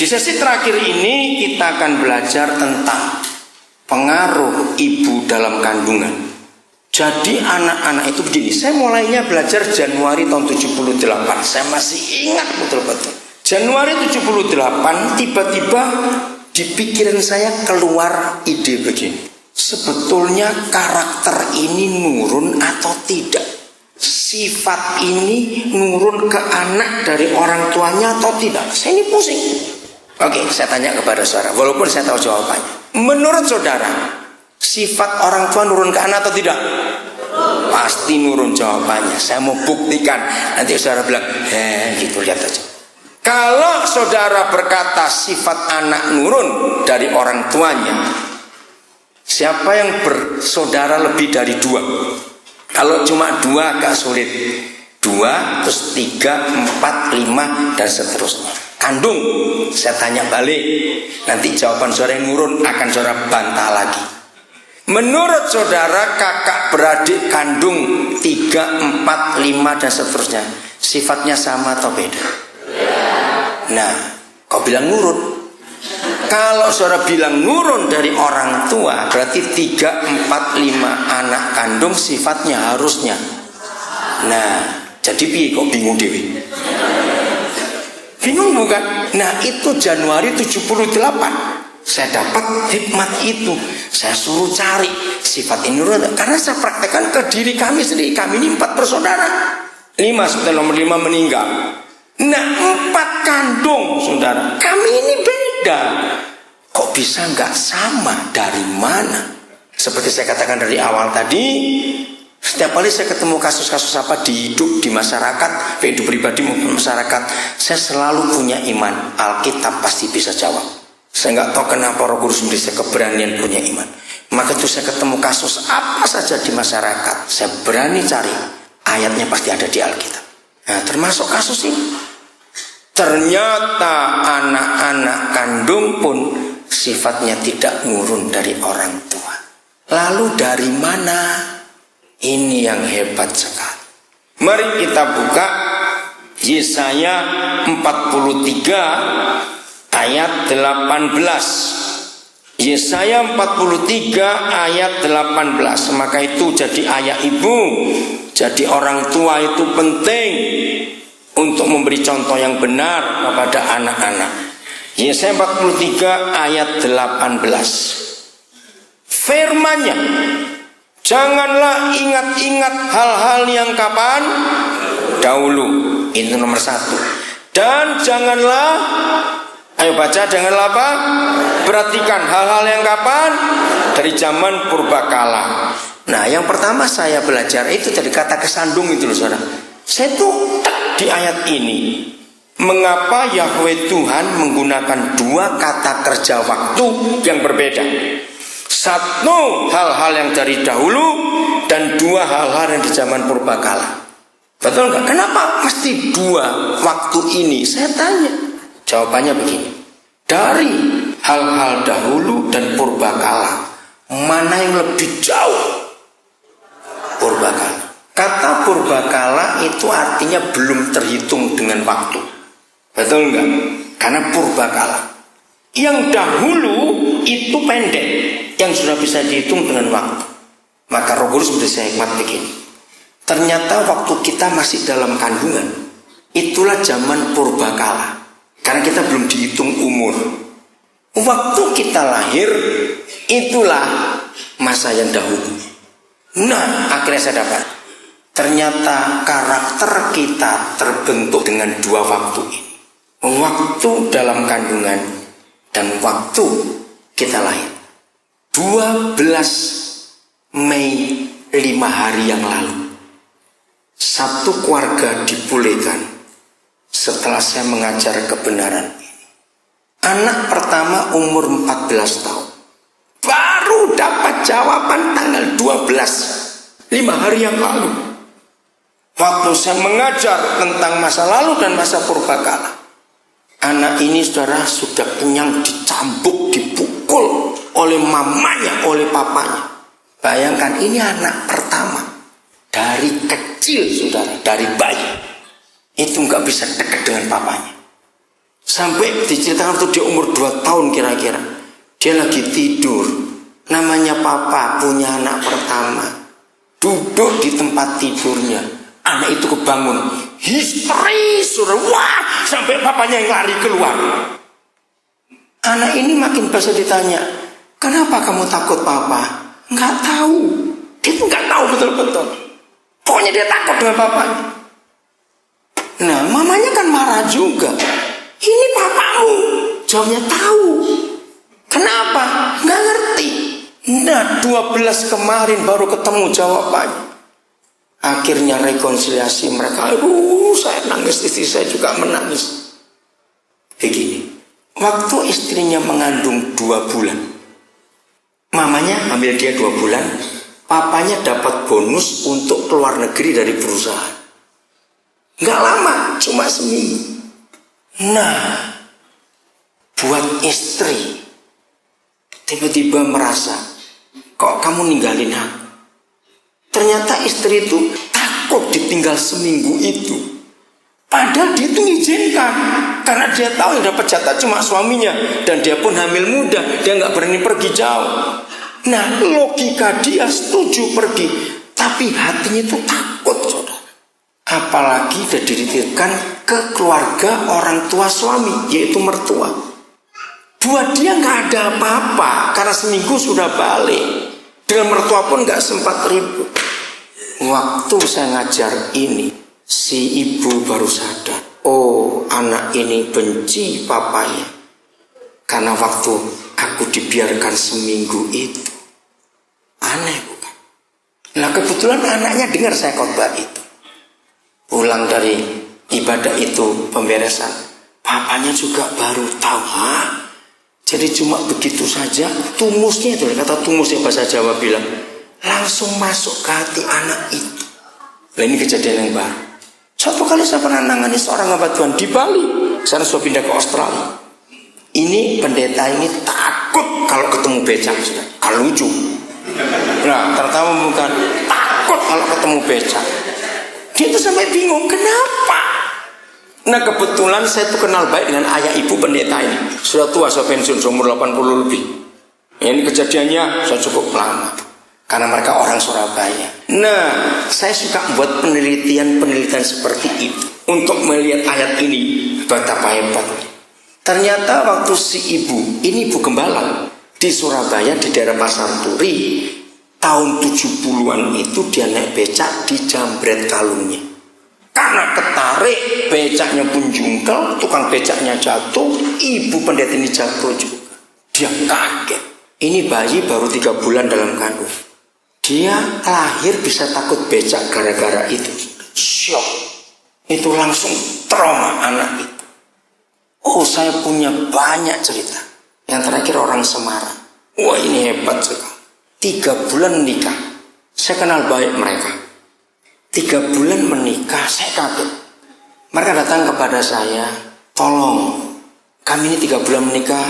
Di sesi terakhir ini kita akan belajar tentang pengaruh ibu dalam kandungan. Jadi anak-anak itu begini, saya mulainya belajar Januari tahun 78. Saya masih ingat betul-betul. Januari 78 tiba-tiba di pikiran saya keluar ide begini. Sebetulnya karakter ini nurun atau tidak? Sifat ini nurun ke anak dari orang tuanya atau tidak? Saya ini pusing. Oke, saya tanya kepada saudara, walaupun saya tahu jawabannya. Menurut saudara, sifat orang tua nurun ke anak atau tidak? Pasti nurun jawabannya. Saya mau buktikan. Nanti saudara bilang, gitu, lihat aja. Kalau saudara berkata sifat anak nurun dari orang tuanya, siapa yang bersaudara lebih dari 2? Kalau cuma 2 agak sulit. 2, terus 3, 4, 5, dan seterusnya. Kandung, saya tanya balik. Nanti jawaban saudara yang nurun akan saudara bantah lagi. Menurut saudara kakak beradik kandung 3, 4, 5 dan seterusnya, sifatnya sama atau beda? Nah, kok bilang nurun? Kalau saudara bilang nurun dari orang tua, berarti 3, 4, 5 anak kandung sifatnya harusnya. Nah, jadi piye kok bingung dewi? Bingung bukan? Nah, itu Januari 78. Saya dapat hikmat itu. Saya suruh cari sifat ini karena saya praktekkan ke diri kami sendiri. Kami ini 4 bersaudara. 5 sudah nomor 5 meninggal. Nah, 4 kandung saudara. Kami ini beda. Kok bisa nggak sama? Dari mana? Seperti saya katakan dari awal tadi, setiap kali saya ketemu kasus-kasus apa di hidup, di masyarakat, hidup pribadi maupun masyarakat, saya selalu punya iman. Alkitab pasti bisa jawab. Saya nggak tahu kenapa Roh Kudus memberi saya keberanian punya iman. Maka itu saya ketemu kasus apa saja di masyarakat, saya berani cari ayatnya, pasti ada di Alkitab. Nah, termasuk kasus ini. Ternyata anak-anak kandung pun sifatnya tidak nurun dari orang tua. Lalu dari mana? Ini yang hebat sekali. Mari kita buka Yesaya 43 ayat 18. Yesaya 43 ayat 18. Maka itu jadi ayah ibu, jadi orang tua itu penting untuk memberi contoh yang benar kepada anak-anak. Yesaya 43 ayat 18. Firman-Nya, janganlah ingat-ingat hal-hal yang kapan dahulu. Itu nomor 1. Dan janganlah, ayo baca, janganlah apa? Perhatikan hal-hal yang kapan? Dari zaman purbakala. Nah, yang pertama saya belajar itu dari kata kesandung itu loh saudara. Saya tuh di ayat ini, mengapa Yahweh Tuhan menggunakan 2 kata kerja waktu yang berbeda? 1 hal-hal yang dari dahulu, dan 2 hal-hal yang di zaman purbakala. Betul nggak? Kenapa mesti 2 waktu ini? Saya tanya. Jawabannya begini. Dari hal-hal dahulu dan purbakala, mana yang lebih jauh? Purbakala. Kata purbakala itu artinya belum terhitung dengan waktu. Betul enggak? Karena purbakala. Yang dahulu itu pendek, yang sudah bisa dihitung dengan waktu. Maka Roh Kudus memberi saya hikmat begini. Ternyata waktu kita masih dalam kandungan, itulah zaman purbakala. Karena kita belum dihitung umur. Waktu kita lahir, itulah masa yang dahulu. Nah, akhirnya saya dapat. Ternyata karakter kita terbentuk dengan 2 waktu ini. Waktu dalam kandungan dan waktu kita lahir. 12 Mei 5 hari yang lalu, 1 keluarga dipulihkan setelah saya mengajar kebenaran ini. Anak pertama umur 14 tahun. Baru dapat jawaban tanggal 12, 5 hari yang lalu. Waktu saya mengajar tentang masa lalu dan masa purbakala. Anak ini saudara sudah kenyang dicambuk, dipukul oleh mamanya, oleh papanya. Bayangkan, ini anak pertama. Dari kecil saudara, dari bayi. Itu nggak bisa dekat dengan papanya. Sampai diceritakan waktu dia umur 2 tahun kira-kira. Dia lagi tidur. Namanya papa punya anak pertama. Duduk di tempat tidurnya. Anak itu kebangun. Histeris. Wah, sampai papanya yang lari keluar. Anak ini makin pas ditanya, kenapa kamu takut papa? Nggak tahu. Dia tuh nggak tahu betul-betul. Pokoknya dia takut dengan papanya. Nah, mamanya kan marah juga. Ini papamu. Jawabnya tahu. Kenapa? Nggak ngerti. Nah, 12 kemarin baru ketemu jawabannya. Akhirnya rekonsiliasi mereka. Aduh, saya nangis, istri saya juga menangis. Begini, waktu istrinya mengandung 2 bulan, mamanya hamil dia 2 bulan, papanya dapat bonus untuk keluar negeri dari perusahaan. Nggak lama, cuma seminggu. Nah, buat istri tiba-tiba merasa, kok kamu ninggalin aku? Ternyata istri itu takut ditinggal seminggu itu. Padahal dia itu mengizinkan, karena dia tahu yang dapat jatah cuma suaminya, dan dia pun hamil muda, dia nggak berani pergi jauh. Nah, logika dia setuju pergi, tapi hatinya itu takut, saudara. Apalagi sudah dititipkan ke keluarga orang tua suami, yaitu mertua. Buat dia nggak ada apa-apa, karena seminggu sudah balik. Dengan mertua pun nggak sempat ribut. Waktu saya ngajar ini, si ibu baru sadar, oh, anak ini benci papanya. Karena waktu aku dibiarkan seminggu itu. Aneh bukan? Nah, kebetulan anaknya dengar saya khotbah itu. Pulang dari ibadah itu, pemberesan, papanya juga baru tahu. Jadi cuma begitu saja, tumusnya itu, kata tumus yang bahasa Jawa bilang, langsung masuk ke hati anak itu. Nah, ini kejadian yang baru. Satu kali saya pernah nangani seorang hamba Tuhan di Bali. Saya sudah pindah ke Australia. Ini pendeta ini takut kalau ketemu becak, sudah. Kalau lucu. Nah, tertawa bukan, takut kalau ketemu becak. Dia itu sampai bingung, kenapa? Nah, kebetulan saya tuh kenal baik dengan ayah ibu pendeta ini. Sudah tua, saya pensiun, umur 80 lebih. Ini kejadiannya saya cukup lama, karena mereka orang Surabaya. Nah, saya suka buat penelitian seperti itu, untuk melihat ayat ini betapa hebatnya. Ternyata waktu si ibu, ini ibu gembala, di Surabaya, di daerah Pasar Turi, tahun 70-an itu dia naik becak di jambret kalungnya. Karena ketarik, becaknya pun jungkel, tukang becaknya jatuh, ibu pendeta ini jatuh juga. Dia kaget. Ini bayi baru 3 bulan dalam kandung. Dia lahir bisa takut becak gara-gara itu. Syok. Itu langsung trauma anak itu. Oh, saya punya banyak cerita. Yang terakhir orang Semarang. Wah, ini hebat sekali. 3 bulan menikah. Saya kenal baik mereka. 3 bulan menikah, saya kaget. Mereka datang kepada saya, tolong, kami ini 3 bulan menikah,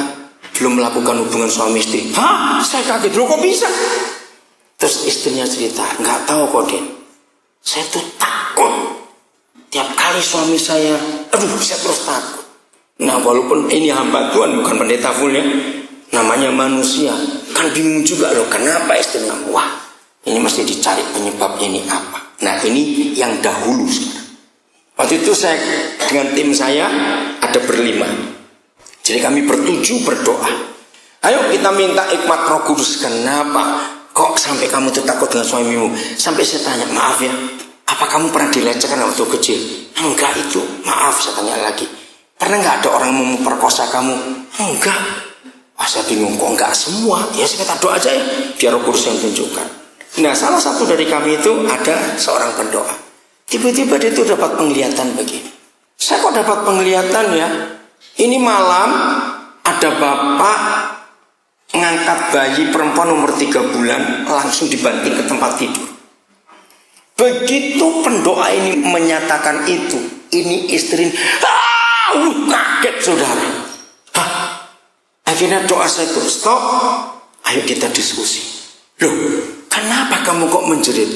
belum melakukan hubungan suami istri. Hah? Saya kaget, loh kok bisa? Terus istrinya cerita, nggak tahu kok Den, saya tuh takut. Tiap kali suami saya, saya terus takut. Nah, walaupun ini hamba Tuhan, bukan pendeta full ya, namanya manusia, kan bingung juga loh, kenapa istrinya? Wah, ini mesti dicari penyebabnya ini apa. Nah, ini yang dahulu. Waktu itu saya dengan tim saya ada berlima. Jadi kami bertujuh berdoa. Ayo kita minta hikmat Roh Kudus. Kenapa kok sampai kamu tuh takut dengan suamimu? Sampai saya tanya, maaf ya, apa kamu pernah dilecehkan waktu kecil? Enggak itu, maaf saya tanya lagi. Pernah nggak ada orang mau memperkosa kamu? Enggak. Wah, saya bingung, kok enggak semua? Ya saya minta doa aja ya, biar Roh Kudus yang tunjukkan. Nah, salah satu dari kami itu ada seorang pendoa. Tiba-tiba dia itu dapat penglihatan begini. Saya kok dapat penglihatan ya? Ini malam ada bapak ngangkat bayi perempuan umur 3 bulan langsung dibanting ke tempat tidur. Begitu pendoa ini menyatakan itu, ini istri kaget saudara. Akhirnya doa saya itu stop. Ayo kita diskusi. Loh, kenapa kamu kok menjerit?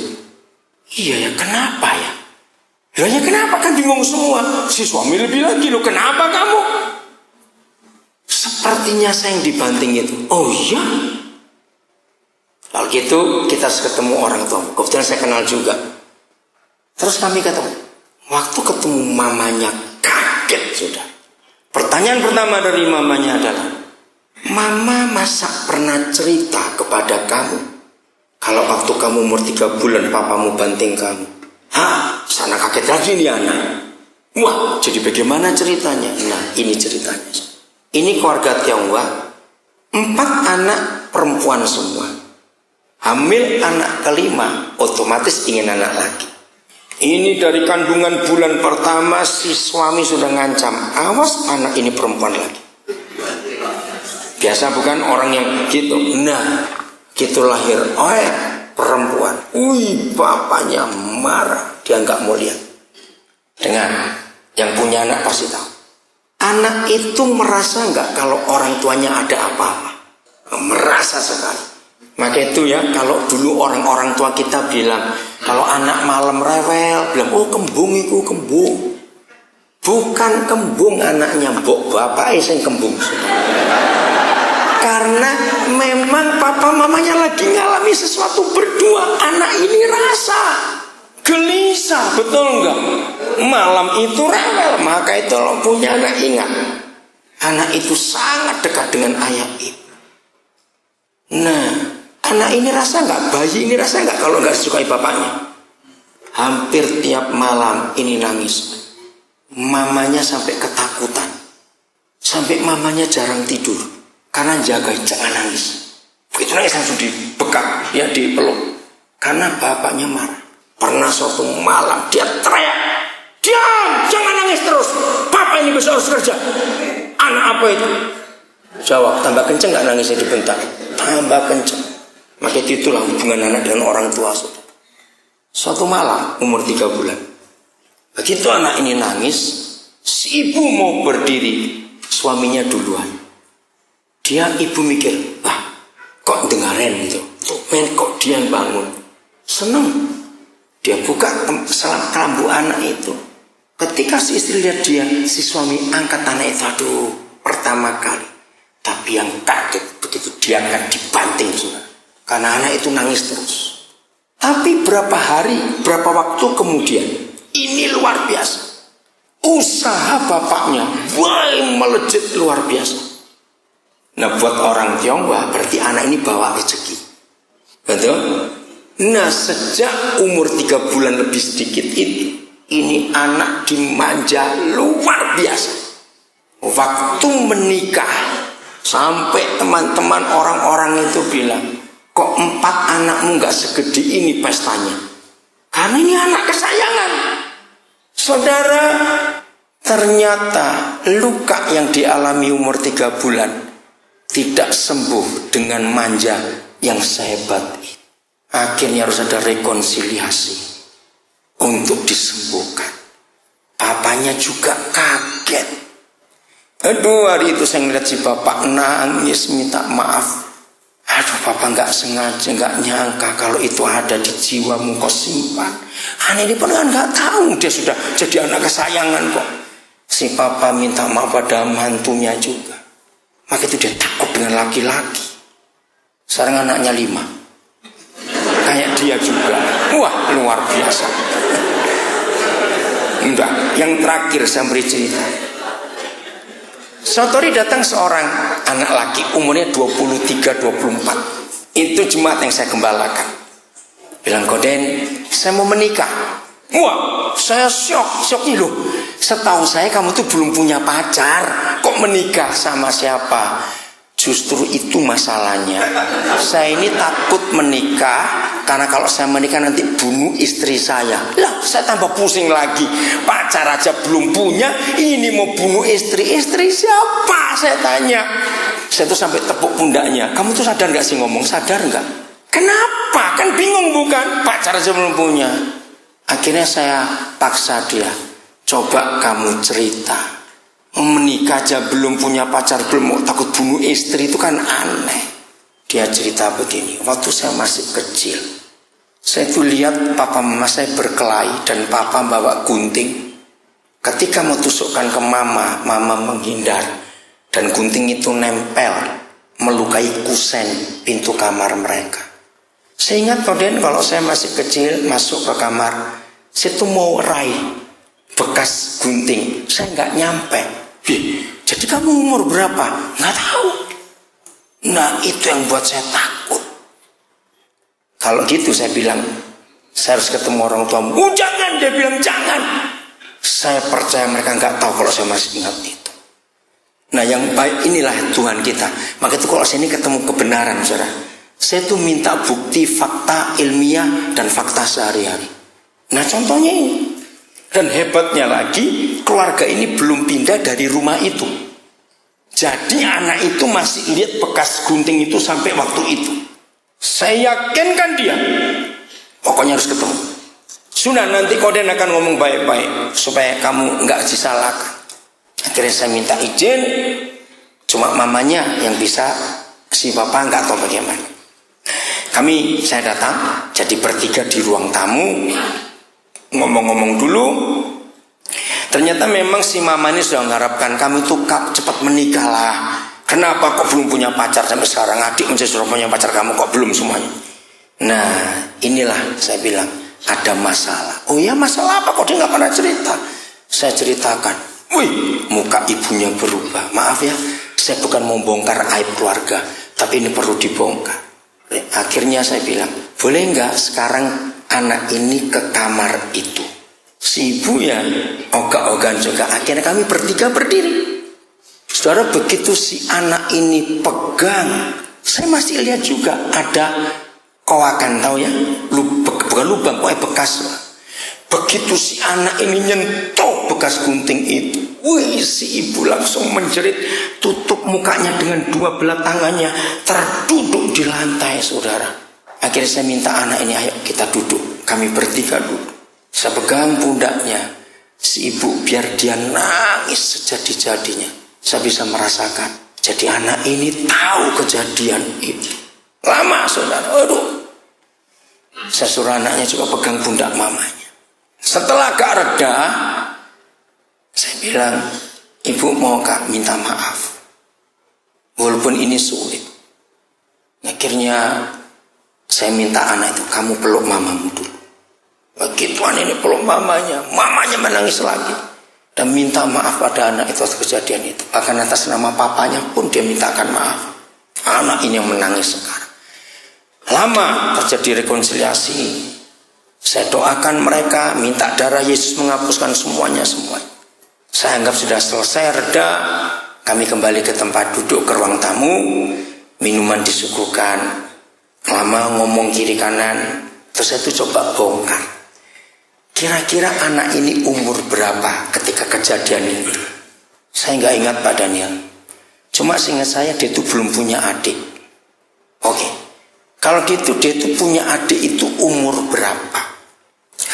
Iya ya, kenapa ya? Loh ya kenapa, kan bingung semua. Si suami lebih lagi, loh kenapa kamu? sepertinya saya yang dibanting itu. Oh iya. Lalu gitu kita ketemu orang tua. Kebetulan saya kenal juga. Terus kami ketemu. Waktu ketemu mamanya kaget sudah. Pertanyaan pertama dari mamanya adalah, Mama masa pernah cerita kepada kamu kalau waktu kamu umur 3 bulan papamu banting kamu? Hah? Sana kaget lagi nih anak. Wah, jadi bagaimana ceritanya? Nah, ini ceritanya. Ini keluarga Tionghoa, 4 anak perempuan semua. Hamil anak kelima, otomatis ingin anak lagi. Ini dari kandungan bulan pertama si suami sudah ngancam, awas anak ini perempuan lagi. Biasa bukan orang yang gitu. Nah, gitu lahir, perempuan. Bapaknya marah, dia nggak mau lihat. Dengar, yang punya anak pasti tahu. Anak itu merasa nggak kalau orang tuanya ada apa-apa? Merasa sekali. Maka itu ya, kalau dulu orang-orang tua kita bilang, kalau anak malam rewel, bilang, oh kembung itu kembung. Bukan kembung anaknya, bapaknya yang kembung. Karena memang papa mamanya lagi ngalami sesuatu berdua. Anak ini rasa gelisah, betul enggak? Malam itu rewel, maka itu lo punya anak ingat. Anak itu sangat dekat dengan ayah ibu. Nah, anak ini rasa enggak, bayi ini rasa enggak kalau enggak disukai bapaknya? Hampir tiap malam ini nangis. Mamanya sampai ketakutan. Sampai mamanya jarang tidur. Karena jaga jangan nangis. Begitu nangis langsung dibekap, ya dipeluk. Karena bapaknya marah. Pernah suatu malam dia teriak, diam, jangan nangis terus. Papa ini besok harus kerja. Anak apa itu? Jawab, tambah kenceng gak nangisnya dibentak? Tambah kenceng. Maka itulah hubungan anak dengan orang tua. Suatu malam umur 3 bulan. Begitu anak ini nangis, si ibu mau berdiri, suaminya duluan. Ibu mikir, kok dengarin itu, kok dia bangun. Seneng. Dia buka selang kelambu anak itu. Ketika si istri lihat dia, si suami angkat anak itu, aduh, pertama kali. Tapi yang kaget begitu dia akan dibanting juga. Karena anak itu nangis terus. Tapi berapa waktu kemudian, ini luar biasa. Usaha bapaknya, melejit luar biasa. Nah, buat orang Tionghoa berarti anak ini bawa rezeki. Betul? Nah, sejak umur 3 bulan lebih sedikit itu, ini anak dimanja luar biasa. Waktu menikah, sampai teman-teman orang-orang itu bilang, kok 4 anakmu gak segede ini pestanya? Karena ini anak kesayangan. Saudara, ternyata luka yang dialami umur 3 bulan tidak sembuh dengan manja yang sehebat itu. Akhirnya harus ada rekonsiliasi untuk disembuhkan. Papanya juga kaget. Aduh, hari itu saya ngeliat si bapak nangis minta maaf. Aduh, papa gak sengaja, gak nyangka kalau itu ada di jiwamu kau simpan. Ini pun gak tahu dia sudah jadi anak kesayangan kok. Si papa minta maaf pada mantunya juga. Maka itu dia takut dengan laki-laki. Sekarang anaknya 5. Kayak dia juga. Wah, luar biasa. Enggak, yang terakhir saya beri cerita. Suatu hari datang seorang anak laki, umurnya 23-24. Itu jemaat yang saya gembalakan. Bilang, Koden, saya mau menikah. Wah, saya syok nih loh. Setahu saya kamu tuh belum punya pacar. Kok menikah sama siapa? Justru itu masalahnya. Saya ini takut menikah karena kalau saya menikah nanti bunuh istri saya. Lah, saya tambah pusing lagi. Pacar aja belum punya, ini mau bunuh istri. Istri siapa? Saya tanya. Saya tuh sampai tepuk pundaknya. Kamu tuh sadar gak sih ngomong? Sadar gak? Kenapa? Kan bingung bukan? Pacar aja belum punya. Akhirnya saya paksa dia. Coba kamu cerita. Menikah aja belum punya pacar, belum mau takut bunuh istri, itu kan aneh. Dia cerita begini, waktu saya masih kecil, saya tuh lihat papa mama saya berkelahi dan papa bawa gunting. Ketika mau tusukkan ke mama, mama menghindar Dan gunting itu nempel, melukai kusen pintu kamar mereka. Saya ingat Koden kalau saya masih kecil masuk ke kamar, saya tuh mau raih bekas gunting, saya nggak nyampe. Jadi kamu umur berapa? Nggak tahu. Nah itu yang buat saya takut. Kalau gitu saya bilang, saya harus ketemu orang tuamu. Jangan, dia bilang jangan. Saya percaya mereka nggak tahu kalau saya masih ingat itu. Nah yang baik inilah Tuhan kita. Maka itu kalau saya ini ketemu kebenaran, saudara, saya tuh minta bukti fakta ilmiah dan fakta sehari-hari. Nah contohnya ini. Dan hebatnya lagi, keluarga ini belum pindah dari rumah itu. Jadi anak itu masih lihat bekas gunting itu sampai waktu itu. Saya yakinkan dia, pokoknya harus ketemu. Sudah, nanti Koden akan ngomong baik-baik supaya kamu nggak disalahkan. Akhirnya saya minta izin, cuma mamanya yang bisa, si papa nggak tahu bagaimana. Saya datang, jadi bertiga di ruang tamu, ngomong-ngomong dulu. Ternyata memang si mama ini sudah mengharapkan kami tuh cepat menikah lah. Kenapa kok belum punya pacar sampai sekarang? Adik menjadi sudah punya pacar, kamu kok belum semuanya? Nah inilah saya bilang ada masalah. Oh ya, masalah apa? Kok dia nggak pernah cerita? Saya ceritakan. Wih, muka ibunya berubah. Maaf ya, saya bukan mau bongkar aib keluarga, tapi ini perlu dibongkar. Akhirnya saya bilang, boleh nggak sekarang anak ini ke kamar itu? Si ibu ya ogah-ogahan juga. Akhirnya kami bertiga berdiri. Saudara, begitu si anak ini pegang, saya masih lihat juga ada kowakan, tahu ya, bukan lubang, pokoknya bekas. Begitu si anak ini nyentuh bekas gunting itu, wih, si ibu langsung menjerit, tutup mukanya dengan dua belah tangannya, terduduk di lantai, saudara. Akhirnya saya minta anak ini, ayo kita duduk. Kami bertiga duduk. Saya pegang pundaknya si ibu biar dia nangis sejadi-jadinya. Saya bisa merasakan. Jadi anak ini tahu kejadian itu. Lama, saudara. Aduh. Saya suruh anaknya juga pegang pundak mamanya. Setelah agak reda, saya bilang, ibu mau kak minta maaf, walaupun ini sulit. Akhirnya saya minta anak itu, kamu peluk mamamu dulu. Begitu anak ini peluk mamanya menangis lagi dan minta maaf pada anak itu atas kejadian itu. Bahkan atas nama papanya pun dia mintakan maaf. Anak ini yang menangis sekarang. Lama terjadi rekonsiliasi. Saya doakan mereka, minta darah Yesus menghapuskan semuanya. Saya anggap sudah selesai, reda. Kami kembali ke tempat duduk, ke ruang tamu. Minuman disuguhkan. Lama ngomong kiri kanan. Terus saya tuh coba bongkar. Kira-kira anak ini umur berapa ketika kejadian itu? Saya nggak ingat Pak Daniel. Cuma seingat saya dia itu belum punya adik. Oke. Kalau gitu dia itu punya adik itu umur berapa?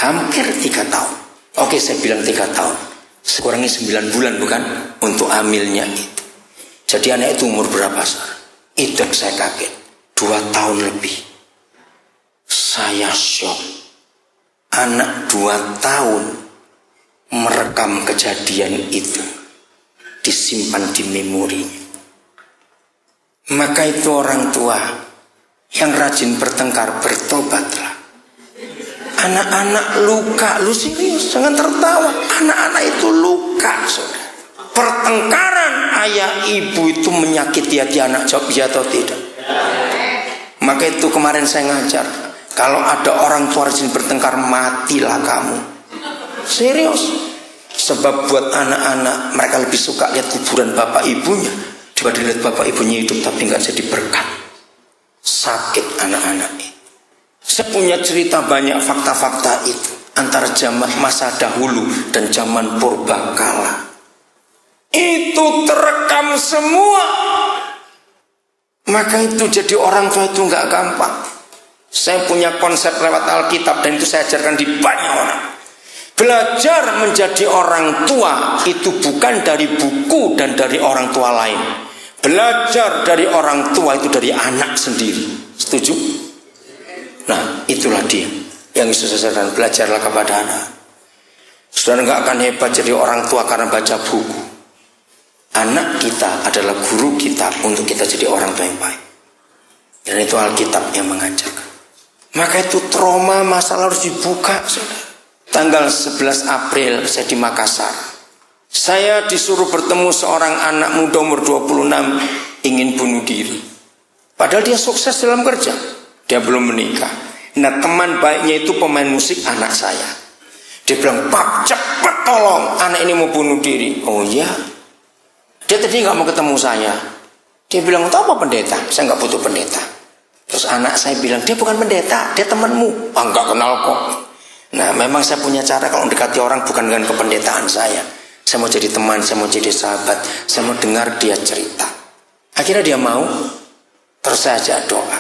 Hampir 3 tahun. Oke, saya bilang 3 tahun. Kurangi 9 bulan bukan? Untuk hamilnya itu. Jadi anak itu umur berapa, Sar? Itu yang saya kaget. 2 tahun lebih. Saya shock. Anak 2 tahun merekam kejadian itu, disimpan di memorinya. Maka itu orang tua yang rajin bertengkar, bertobatlah. Anak-anak luka, lu serius, jangan tertawa. Anak-anak itu luka, saudara. Pertengkaran ayah ibu itu menyakiti hati anak, jawab ya atau tidak. Maka itu kemarin saya ngajar, kalau ada orang tua rajin bertengkar, matilah kamu. Serius. Sebab buat anak-anak, mereka lebih suka lihat kuburan bapak ibunya daripada lihat bapak ibunya hidup tapi nggak jadi berkat. Sakit anak-anak ini. Saya punya cerita banyak fakta-fakta itu antara zaman masa dahulu dan zaman purbakala. Itu terekam semua. Maka itu jadi orang tua itu nggak gampang. Saya punya konsep lewat Alkitab dan itu saya ajarkan di banyak orang. Belajar menjadi orang tua itu bukan dari buku dan dari orang tua lain. Belajar dari orang tua itu dari anak sendiri. Setuju? Nah, itulah dia yang Yesus ajarkan. Belajarlah kepada anak. Saudara nggak akan hebat jadi orang tua karena baca buku. Anak kita adalah guru kita untuk kita jadi orang tua yang baik. Dan itu Alkitab yang mengajarkan. Maka itu trauma masalah harus dibuka, saudara. Tanggal 11 April saya di Makassar. Saya disuruh bertemu seorang anak muda umur 26 ingin bunuh diri. Padahal dia sukses dalam kerja. Dia belum menikah. Nah, teman baiknya itu pemain musik anak saya. Dia bilang, "Pak, cepat tolong, anak ini mau bunuh diri." Oh iya. Dia tadi gak mau ketemu saya. Dia bilang, "Untuk apa pendeta? Saya gak butuh pendeta." Terus anak saya bilang, "Dia bukan pendeta, dia temanmu." "Ah, gak kenal kok." Nah, memang saya punya cara kalau mendekati orang bukan dengan kependetaan saya. Saya mau jadi teman, saya mau jadi sahabat, saya mau dengar dia cerita. Akhirnya dia mau. Terus saya ajak doa.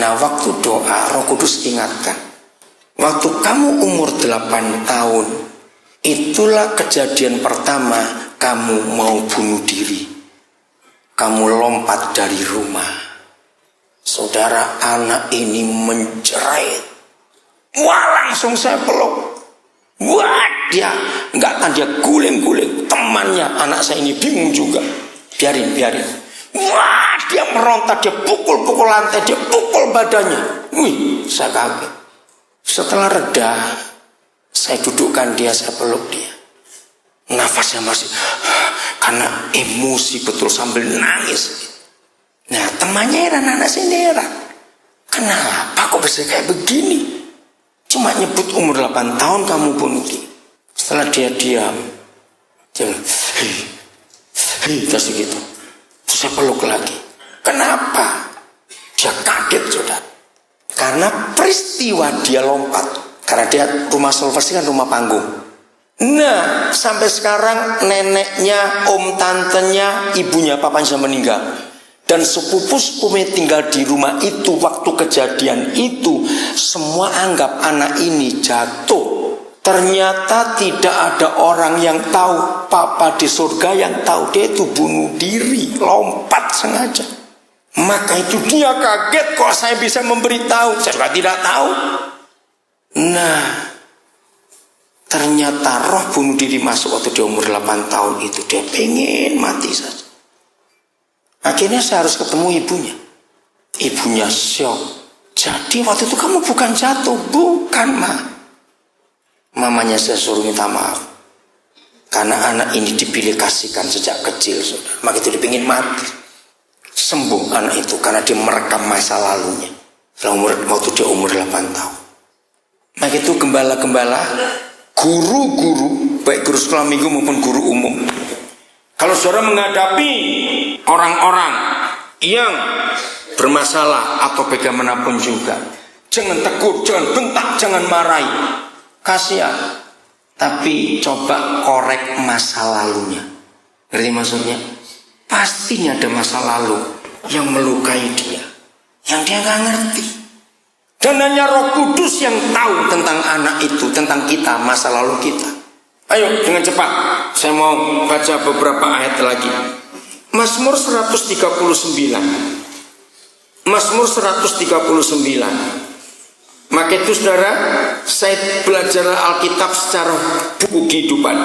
Nah, waktu doa Roh Kudus ingatkan, waktu kamu umur 8 tahun, itulah kejadian pertama kamu mau bunuh diri. Kamu lompat dari rumah. Saudara, anak ini menjerit. Wah, langsung saya peluk. Wah, dia guling-guling. Temannya, anak saya ini bingung juga. Biarin. Wah, dia meronta, dia pukul lantai, dia pukul badannya. Wih, saya kaget. Setelah reda, saya dudukkan dia, saya peluk dia. Nafasnya masih, karena emosi betul sambil nangis. Nah, temannya heran, anak saya heran. Kenapa kok bisa kayak begini? Cuma nyebut umur 8 tahun kamu bunuh diri. Setelah dia diam, dia bilang, hei, terus gitu. Terus saya peluk lagi. Kenapa? Dia kaget, saudara. Karena peristiwa dia lompat. Karena dia rumah Solversi kan rumah panggung. Nah, sampai sekarang neneknya, om tantenya, ibunya, papanya sudah meninggal. Dan sepupu-sepupunya tinggal di rumah itu waktu kejadian itu, semua anggap anak ini jatuh. Ternyata tidak ada orang yang tahu, papa di surga yang tahu dia itu bunuh diri, lompat sengaja. Maka itu dia kaget, kok saya bisa memberitahu, saya juga tidak tahu. Nah, ternyata roh bunuh diri masuk waktu dia umur 8 tahun itu. Dia pengen mati saja. Akhirnya saya harus ketemu ibunya. Ibunya syok. Jadi waktu itu kamu bukan jatuh. Bukan, Ma. Mamanya saya suruh minta maaf. Karena anak ini dipilih kasihkan sejak kecil, saudara. Maka itu dia pengen mati. Sembuh anak itu karena dia merekam masa lalunya. Waktu dia umur 8 tahun. Maka itu gembala-gembala, guru-guru, baik guru sekolah minggu maupun guru umum. Kalau saudara menghadapi orang-orang yang bermasalah atau bagaimanapun juga, jangan tegur, jangan bentak, jangan marahi. Kasihan. Tapi coba korek masa lalunya. Ngerti maksudnya? Pastinya ada masa lalu yang melukai dia, yang dia gak ngerti. Dan hanya Roh Kudus yang tahu tentang anak itu, tentang kita, masa lalu kita. Ayo dengan cepat, saya mau baca beberapa ayat lagi. Mazmur 139. Mazmur 139. Maka itu saudara, saya belajar Alkitab secara buku kehidupan.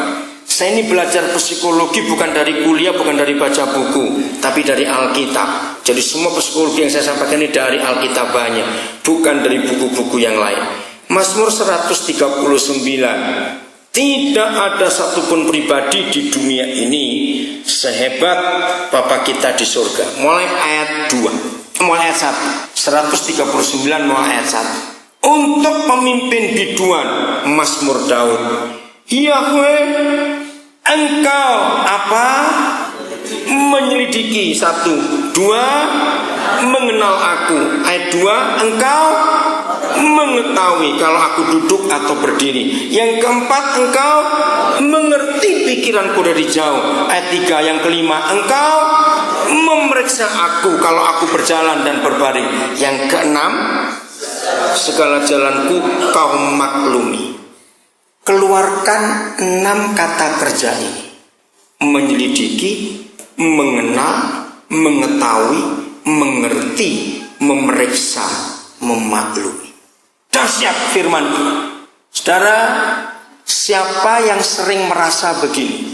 Saya ini belajar psikologi bukan dari kuliah, bukan dari baca buku, tapi dari Alkitab. Jadi semua psikologi yang saya sampaikan ini dari Alkitab banyak, bukan dari buku-buku yang lain. Mazmur 139. Tidak ada satupun pribadi di dunia ini sehebat Bapa kita di surga. Mulai ayat 2, mulai ayat 1. 139 mulai ayat 1. Untuk pemimpin biduan, Mazmur Daud. Yahweh, Engkau apa? Menyelidiki. 1, 2, mengenal aku. Ayat 2, Engkau mengetahui kalau aku duduk atau berdiri. Yang keempat, Engkau mengerti pikiranku dari jauh. Ayat 3, yang kelima, Engkau memeriksa aku kalau aku berjalan dan berbaring. Yang keenam, segala jalanku kau maklumi. Keluarkan 6 kata kerja ini: menyelidiki, mengenal, mengetahui, mengerti, memeriksa, memaklumi. Dahsyat firman ini. Saudara, siapa yang sering merasa begini?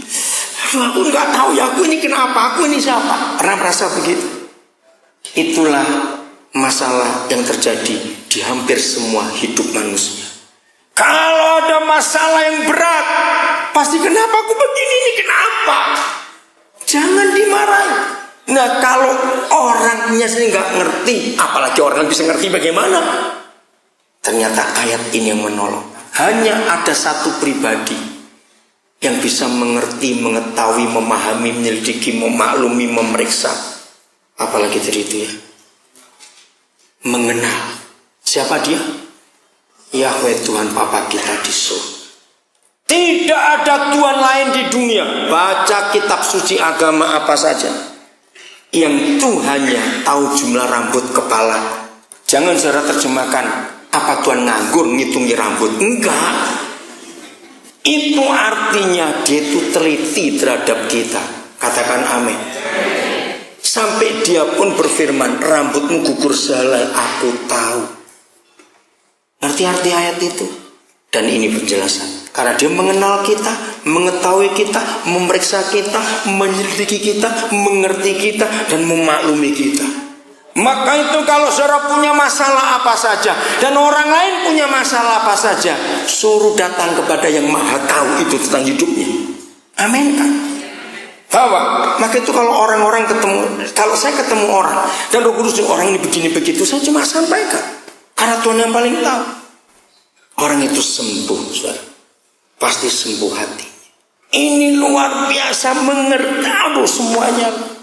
Aduh, aku nggak tahu ya, aku ini kenapa, aku ini siapa. Pernah merasa begitu? Itulah masalah yang terjadi di hampir semua hidup manusia. Kalau ada masalah yang berat, pasti kenapa aku begini, ini kenapa? Jangan dimarahi. Nah, kalau orangnya sendiri nggak ngerti, apalagi orang yang bisa ngerti bagaimana? Ternyata ayat ini yang menolong. Hanya ada satu pribadi yang bisa mengerti, mengetahui, memahami, menyelidiki, memaklumi, memeriksa. Apalagi dari itu ya, mengenal. Siapa dia? Yahweh Tuhan Bapa kita di surga. Tidak ada Tuhan lain di dunia. Baca kitab suci agama apa saja, yang Tuhannya tahu jumlah rambut kepala. Jangan saudara terjemahkan, apa Tuhan nganggur ngitungi rambut. Enggak. Itu artinya dia itu teliti terhadap kita. Katakan amin. Sampai dia pun berfirman, rambutmu gugur sehelai aku tahu. Ngerti arti ayat itu? Dan ini penjelasan. Karena dia mengenal kita, mengetahui kita, memeriksa kita, menyelidiki kita, mengerti kita, dan memaklumi kita. Maka itu kalau saudara punya masalah apa saja, dan orang lain punya masalah apa saja, suruh datang kepada yang maha tahu itu tentang hidupnya. Amin kan? Bahwa maka itu kalau orang-orang ketemu, kalau saya ketemu orang dan Roh Kudus orang ini begini begitu, saya cuma sampaikan. Karena Tuhan yang paling tahu. Orang itu sembuh, saudara. Pasti sembuh hati. Ini luar biasa, mengerti semuanya.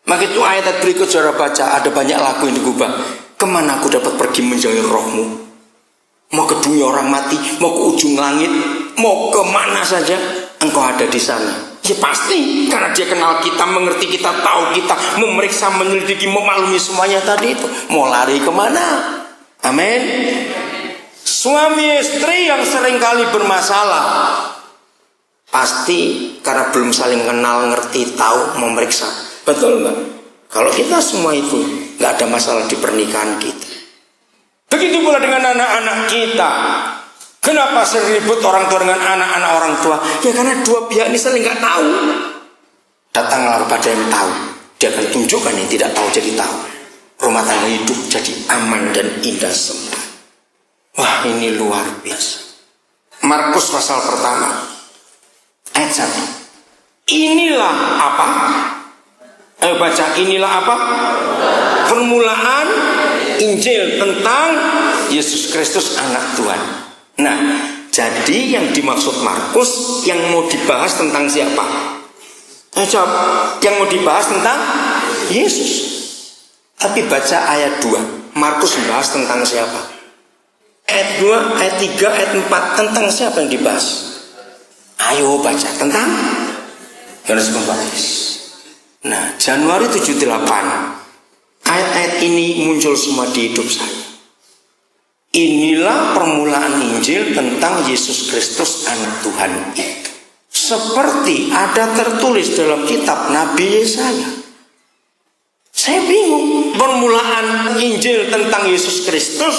Maka itu ayat berikut saudara baca, ada banyak lagu yang digubah. Kemana aku dapat pergi menjauhi rohmu? Mau ke dunia orang mati, mau ke ujung langit, mau kemana saja, engkau ada di sana. Ya pasti, karena dia kenal kita, mengerti kita, tahu kita, memeriksa, menyelidiki, memaklumi semuanya tadi itu. Mau lari kemana? Amin. Suami istri yang seringkali bermasalah, pasti karena belum saling kenal, ngerti, tahu, memeriksa. Betul nggak? Kalau kita semua itu nggak ada masalah di pernikahan kita. Begitu pula dengan anak-anak kita. Kenapa sering ribut orang tua dengan anak-anak orang tua? Ya karena dua pihak ini saling nggak tahu. Datanglah kepada yang tahu. Dia akan tunjukkan yang tidak tahu jadi tahu. Rumah tangga hidup jadi aman dan indah semua. Wah, ini luar biasa. Markus pasal pertama ayat 1. Inilah apa? Ayo baca, inilah apa? Permulaan Injil tentang Yesus Kristus anak Tuhan. Nah, jadi yang dimaksud Markus yang mau dibahas tentang siapa? Ayo jawab. Yang mau dibahas tentang Yesus. Tapi baca ayat 2. Markus membahas tentang siapa? Ayat 2, ayat 3, ayat 4. Tentang siapa yang dibahas? Ayo baca tentang Yohanes Pembaptis. Nah, Januari 78 ayat-ayat ini muncul semua di hidup saya. Inilah permulaan Injil tentang Yesus Kristus anak Tuhan itu. Seperti ada tertulis dalam kitab Nabi Yesaya. Saya bingung, permulaan Injil tentang Yesus Kristus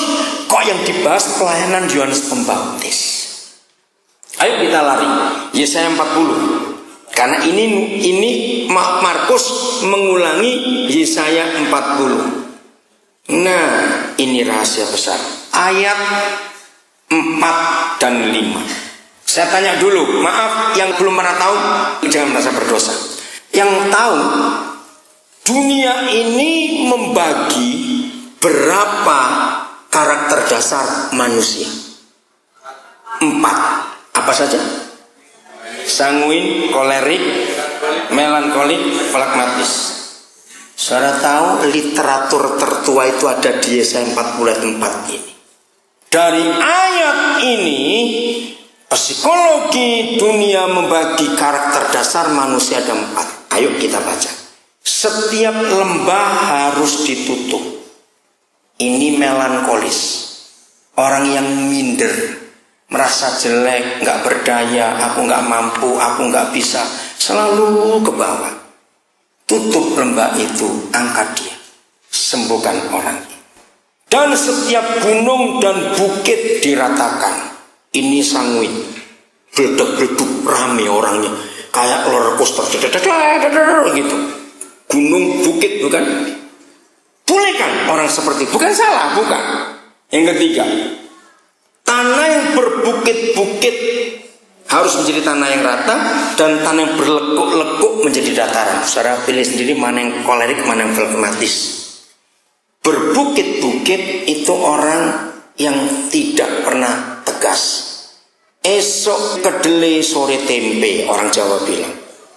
kok yang dibahas pelayanan Yohanes Pembaptis. Ayo kita lari Yesaya 40. Karena ini Markus mengulangi Yesaya 40. Nah, ini rahasia besar. Ayat 4 dan 5. Saya tanya dulu, maaf yang belum pernah tahu, jangan merasa berdosa. Yang tahu, dunia ini membagi berapa karakter dasar manusia? 4. Apa saja? Sanguin, kolerik, melankolik, flagmatis. Saudara tahu literatur tertua itu ada di Yesaya 40 ayat 4 ini. Dari ayat ini, psikologi dunia membagi karakter dasar manusia ada 4. Ayo kita baca. Setiap lembah harus ditutup. Ini melankolis. Orang yang minder, merasa jelek, gak berdaya, aku gak mampu, aku gak bisa, selalu ke bawah. Tutup lembah itu, angkat dia, sembuhkan orang. Dan setiap gunung dan bukit diratakan. Ini sanguin, beleduk-beleduk rame orangnya. kayak roller coaster gitu. Gunung bukit bukan? Bolehkan orang seperti bukan salah, bukan. Yang ketiga, tanah yang berbukit-bukit harus menjadi tanah yang rata, dan tanah yang berlekuk-lekuk menjadi dataran. Saudara pilih sendiri mana yang kolerik, mana yang flekmatis. Berbukit-bukit itu orang yang tidak pernah tegas. Esok kedelai sore tempe, orang Jawa bilang.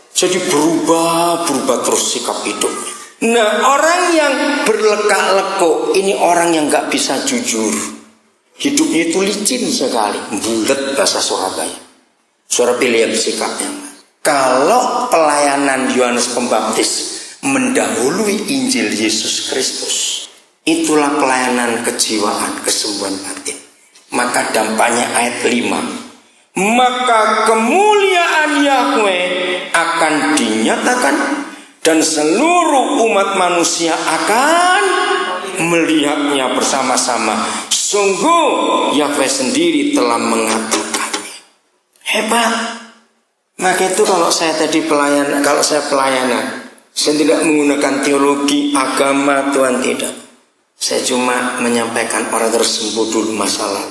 Jadi berubah terus sikap hidup. Nah, orang yang berlekak-lekuk ini orang yang gak bisa jujur. Hidupnya itu licin sekali, bulet bahasa Surabaya. Saudara pilih yang sikapnya. Kalau pelayanan Yohanes Pembaptis mendahului Injil Yesus Kristus, itulah pelayanan kejiwaan, kesembuhan batin. Maka dampaknya ayat 5. Maka kemuliaan Yahweh akan dinyatakan, dan seluruh umat manusia akan melihatnya bersama-sama. Sungguh Yahweh sendiri telah mengatakannya. Hebat. Maka itu kalau saya pelayanan, saya tidak menggunakan teologi agama Tuhan, tidak. Saya cuma menyampaikan orang tersembuh dulu masalah.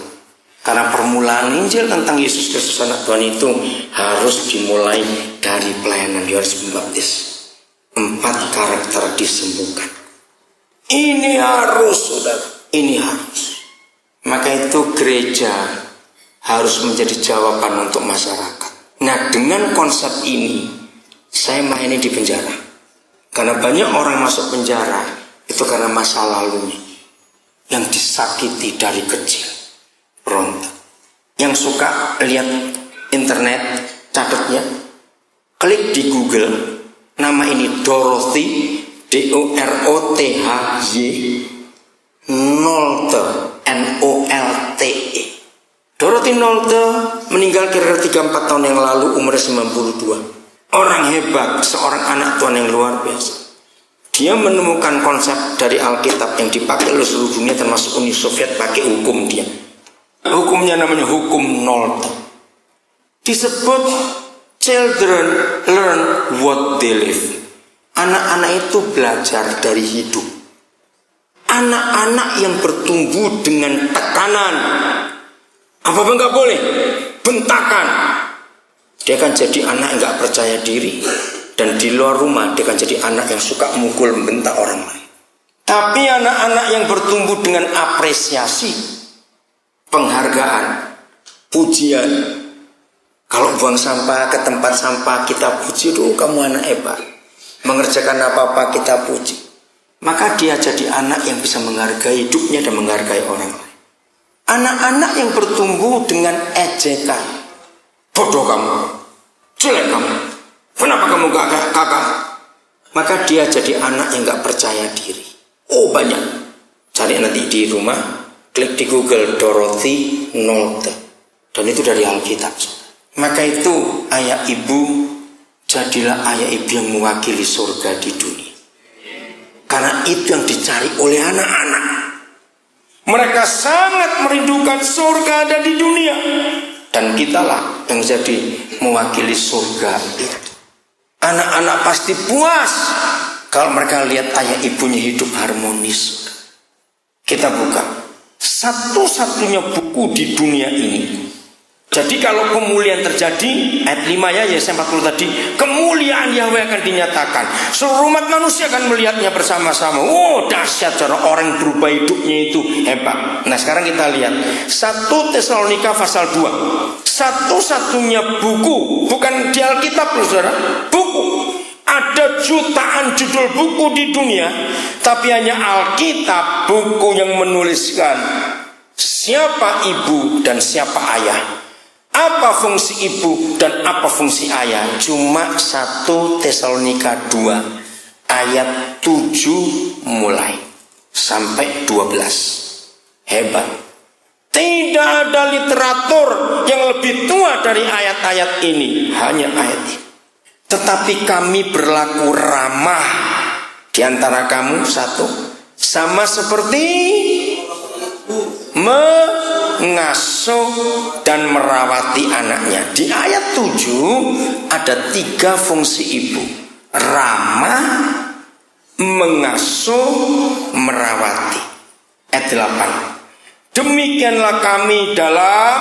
Karena permulaan Injil tentang Yesus Kristus anak Tuhan itu harus dimulai dari pelayanan Yohanes Pembaptis. 4 karakter disembuhkan. Ini harus, saudara. Ini harus. Maka itu gereja harus menjadi jawaban untuk masyarakat. Nah, dengan konsep ini saya main di penjara. Karena banyak orang masuk penjara itu karena masa lalunya yang disakiti dari kecil. Berontak. Yang suka lihat internet, catatnya, klik di Google, nama ini Dorothy, DOROTHY Nolte, NOLTE. Dorothy Nolte meninggal kira-kira 3-4 tahun yang lalu, umur 92. Orang hebat, seorang anak Tuhan yang luar biasa. Dia menemukan konsep dari Alkitab yang dipakai oleh seluruh dunia, termasuk Uni Soviet pakai hukum dia. Hukumnya namanya hukum Nolte. Disebut children learn what they live. Anak-anak itu belajar dari hidup. Anak-anak yang bertumbuh dengan tekanan, apa-apa nggak boleh, bentakan, dia akan jadi anak yang nggak percaya diri. Dan di luar rumah dia akan jadi anak yang suka mukul, membentak orang lain. Tapi anak-anak yang bertumbuh dengan apresiasi, penghargaan, pujian. Kalau buang sampah ke tempat sampah kita puji, kamu anak hebat. Mengerjakan apa-apa kita puji. Maka dia jadi anak yang bisa menghargai hidupnya dan menghargai orang lain. Anak-anak yang bertumbuh dengan ejekan, bodoh kamu, jelek kamu, kenapa kamu gak kakak? Maka dia jadi anak yang gak percaya diri. Oh banyak. Cari nanti di rumah, klik di Google Dorothy Nolte, dan itu dari Alkitab. Maka itu ayah ibu, jadilah ayah ibu yang mewakili surga di dunia. Karena itu yang dicari oleh anak-anak. Mereka sangat merindukan surga ada di dunia. Dan kitalah yang jadi mewakili surga itu. Anak-anak pasti puas kalau mereka lihat ayah ibunya hidup harmonis. Kita buka satu-satunya buku di dunia ini. Jadi kalau kemuliaan terjadi, ayat 5 ya, Yesaya 40 tadi, kemuliaan Yahweh akan dinyatakan. Seluruh umat manusia akan melihatnya bersama-sama. Oh dahsyat, cara orang berubah hidupnya itu hebat. Nah sekarang kita lihat 1 Tesalonika pasal 2. Satu-satunya buku, bukan di Alkitab loh saudara, buku. Ada jutaan judul buku di dunia, tapi hanya Alkitab buku yang menuliskan siapa ibu dan siapa ayah, apa fungsi ibu dan apa fungsi ayah. Cuma 1 Tesalonika 2 ayat 7 mulai sampai 12. Hebat. Tidak ada literatur yang lebih tua dari ayat-ayat ini, hanya ayat ini. Tetapi kami berlaku ramah di antara kamu, 1, sama seperti mengasuh mengasuh dan merawati anaknya. Di ayat 7 ada 3 fungsi ibu: ramah, mengasuh, merawati. Ayat 8. Demikianlah kami dalam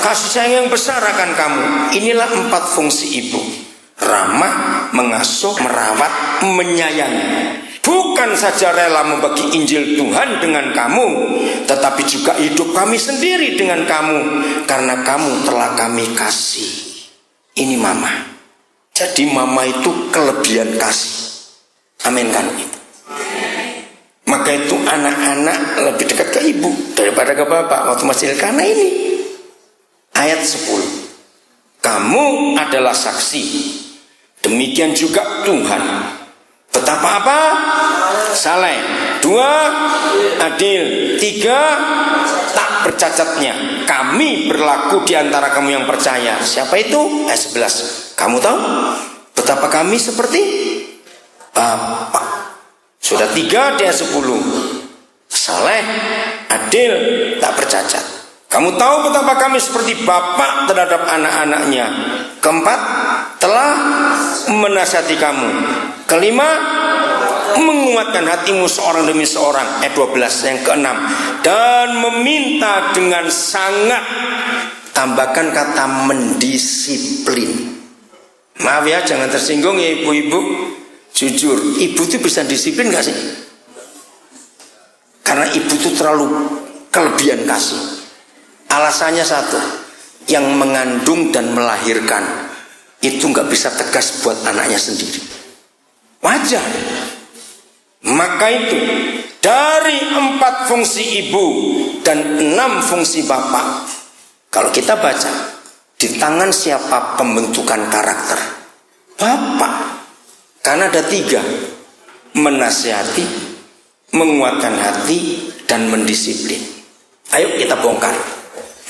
kasih sayang yang besar akan kamu. Inilah 4 fungsi ibu: ramah, mengasuh, merawat, menyayangi. Bukan saja rela membagi Injil Tuhan dengan kamu, tetapi juga hidup kami sendiri dengan kamu, karena kamu telah kami kasih. Ini mama. Jadi mama itu kelebihan kasih. Amin kan itu. Maka itu anak-anak lebih dekat ke ibu daripada ke bapak waktu masih karena ini. Ayat 10. Kamu adalah saksi. Demikian juga Tuhan. Betapa apa? Saleh. 2, adil. 3, tak bercacatnya. Kami berlaku di antara kamu yang percaya. Siapa itu? Ayat 11. Kamu tahu betapa kami seperti Bapak. Sudah 3 di ayat 10. Saleh, adil, tak bercacat. Kamu tahu betapa kami seperti Bapak terhadap anak-anaknya. Keempat, telah menasihati kamu. Kelima, menguatkan hatimu seorang demi seorang. Ayat 12. Yang keenam, dan meminta dengan sangat. Tambahkan kata mendisiplin. Maaf ya, jangan tersinggung ya ibu-ibu. Jujur, ibu itu bisa disiplin gak sih? Karena ibu itu terlalu kelebihan kasih. Alasannya satu, yang mengandung dan melahirkan itu gak bisa tegas buat anaknya sendiri. Wajar. Maka itu dari 4 fungsi ibu dan 6 fungsi bapak, kalau kita baca, di tangan siapa pembentukan karakter? Bapak. Karena ada 3, menasihati, menguatkan hati, dan mendisiplin. Ayo kita bongkar.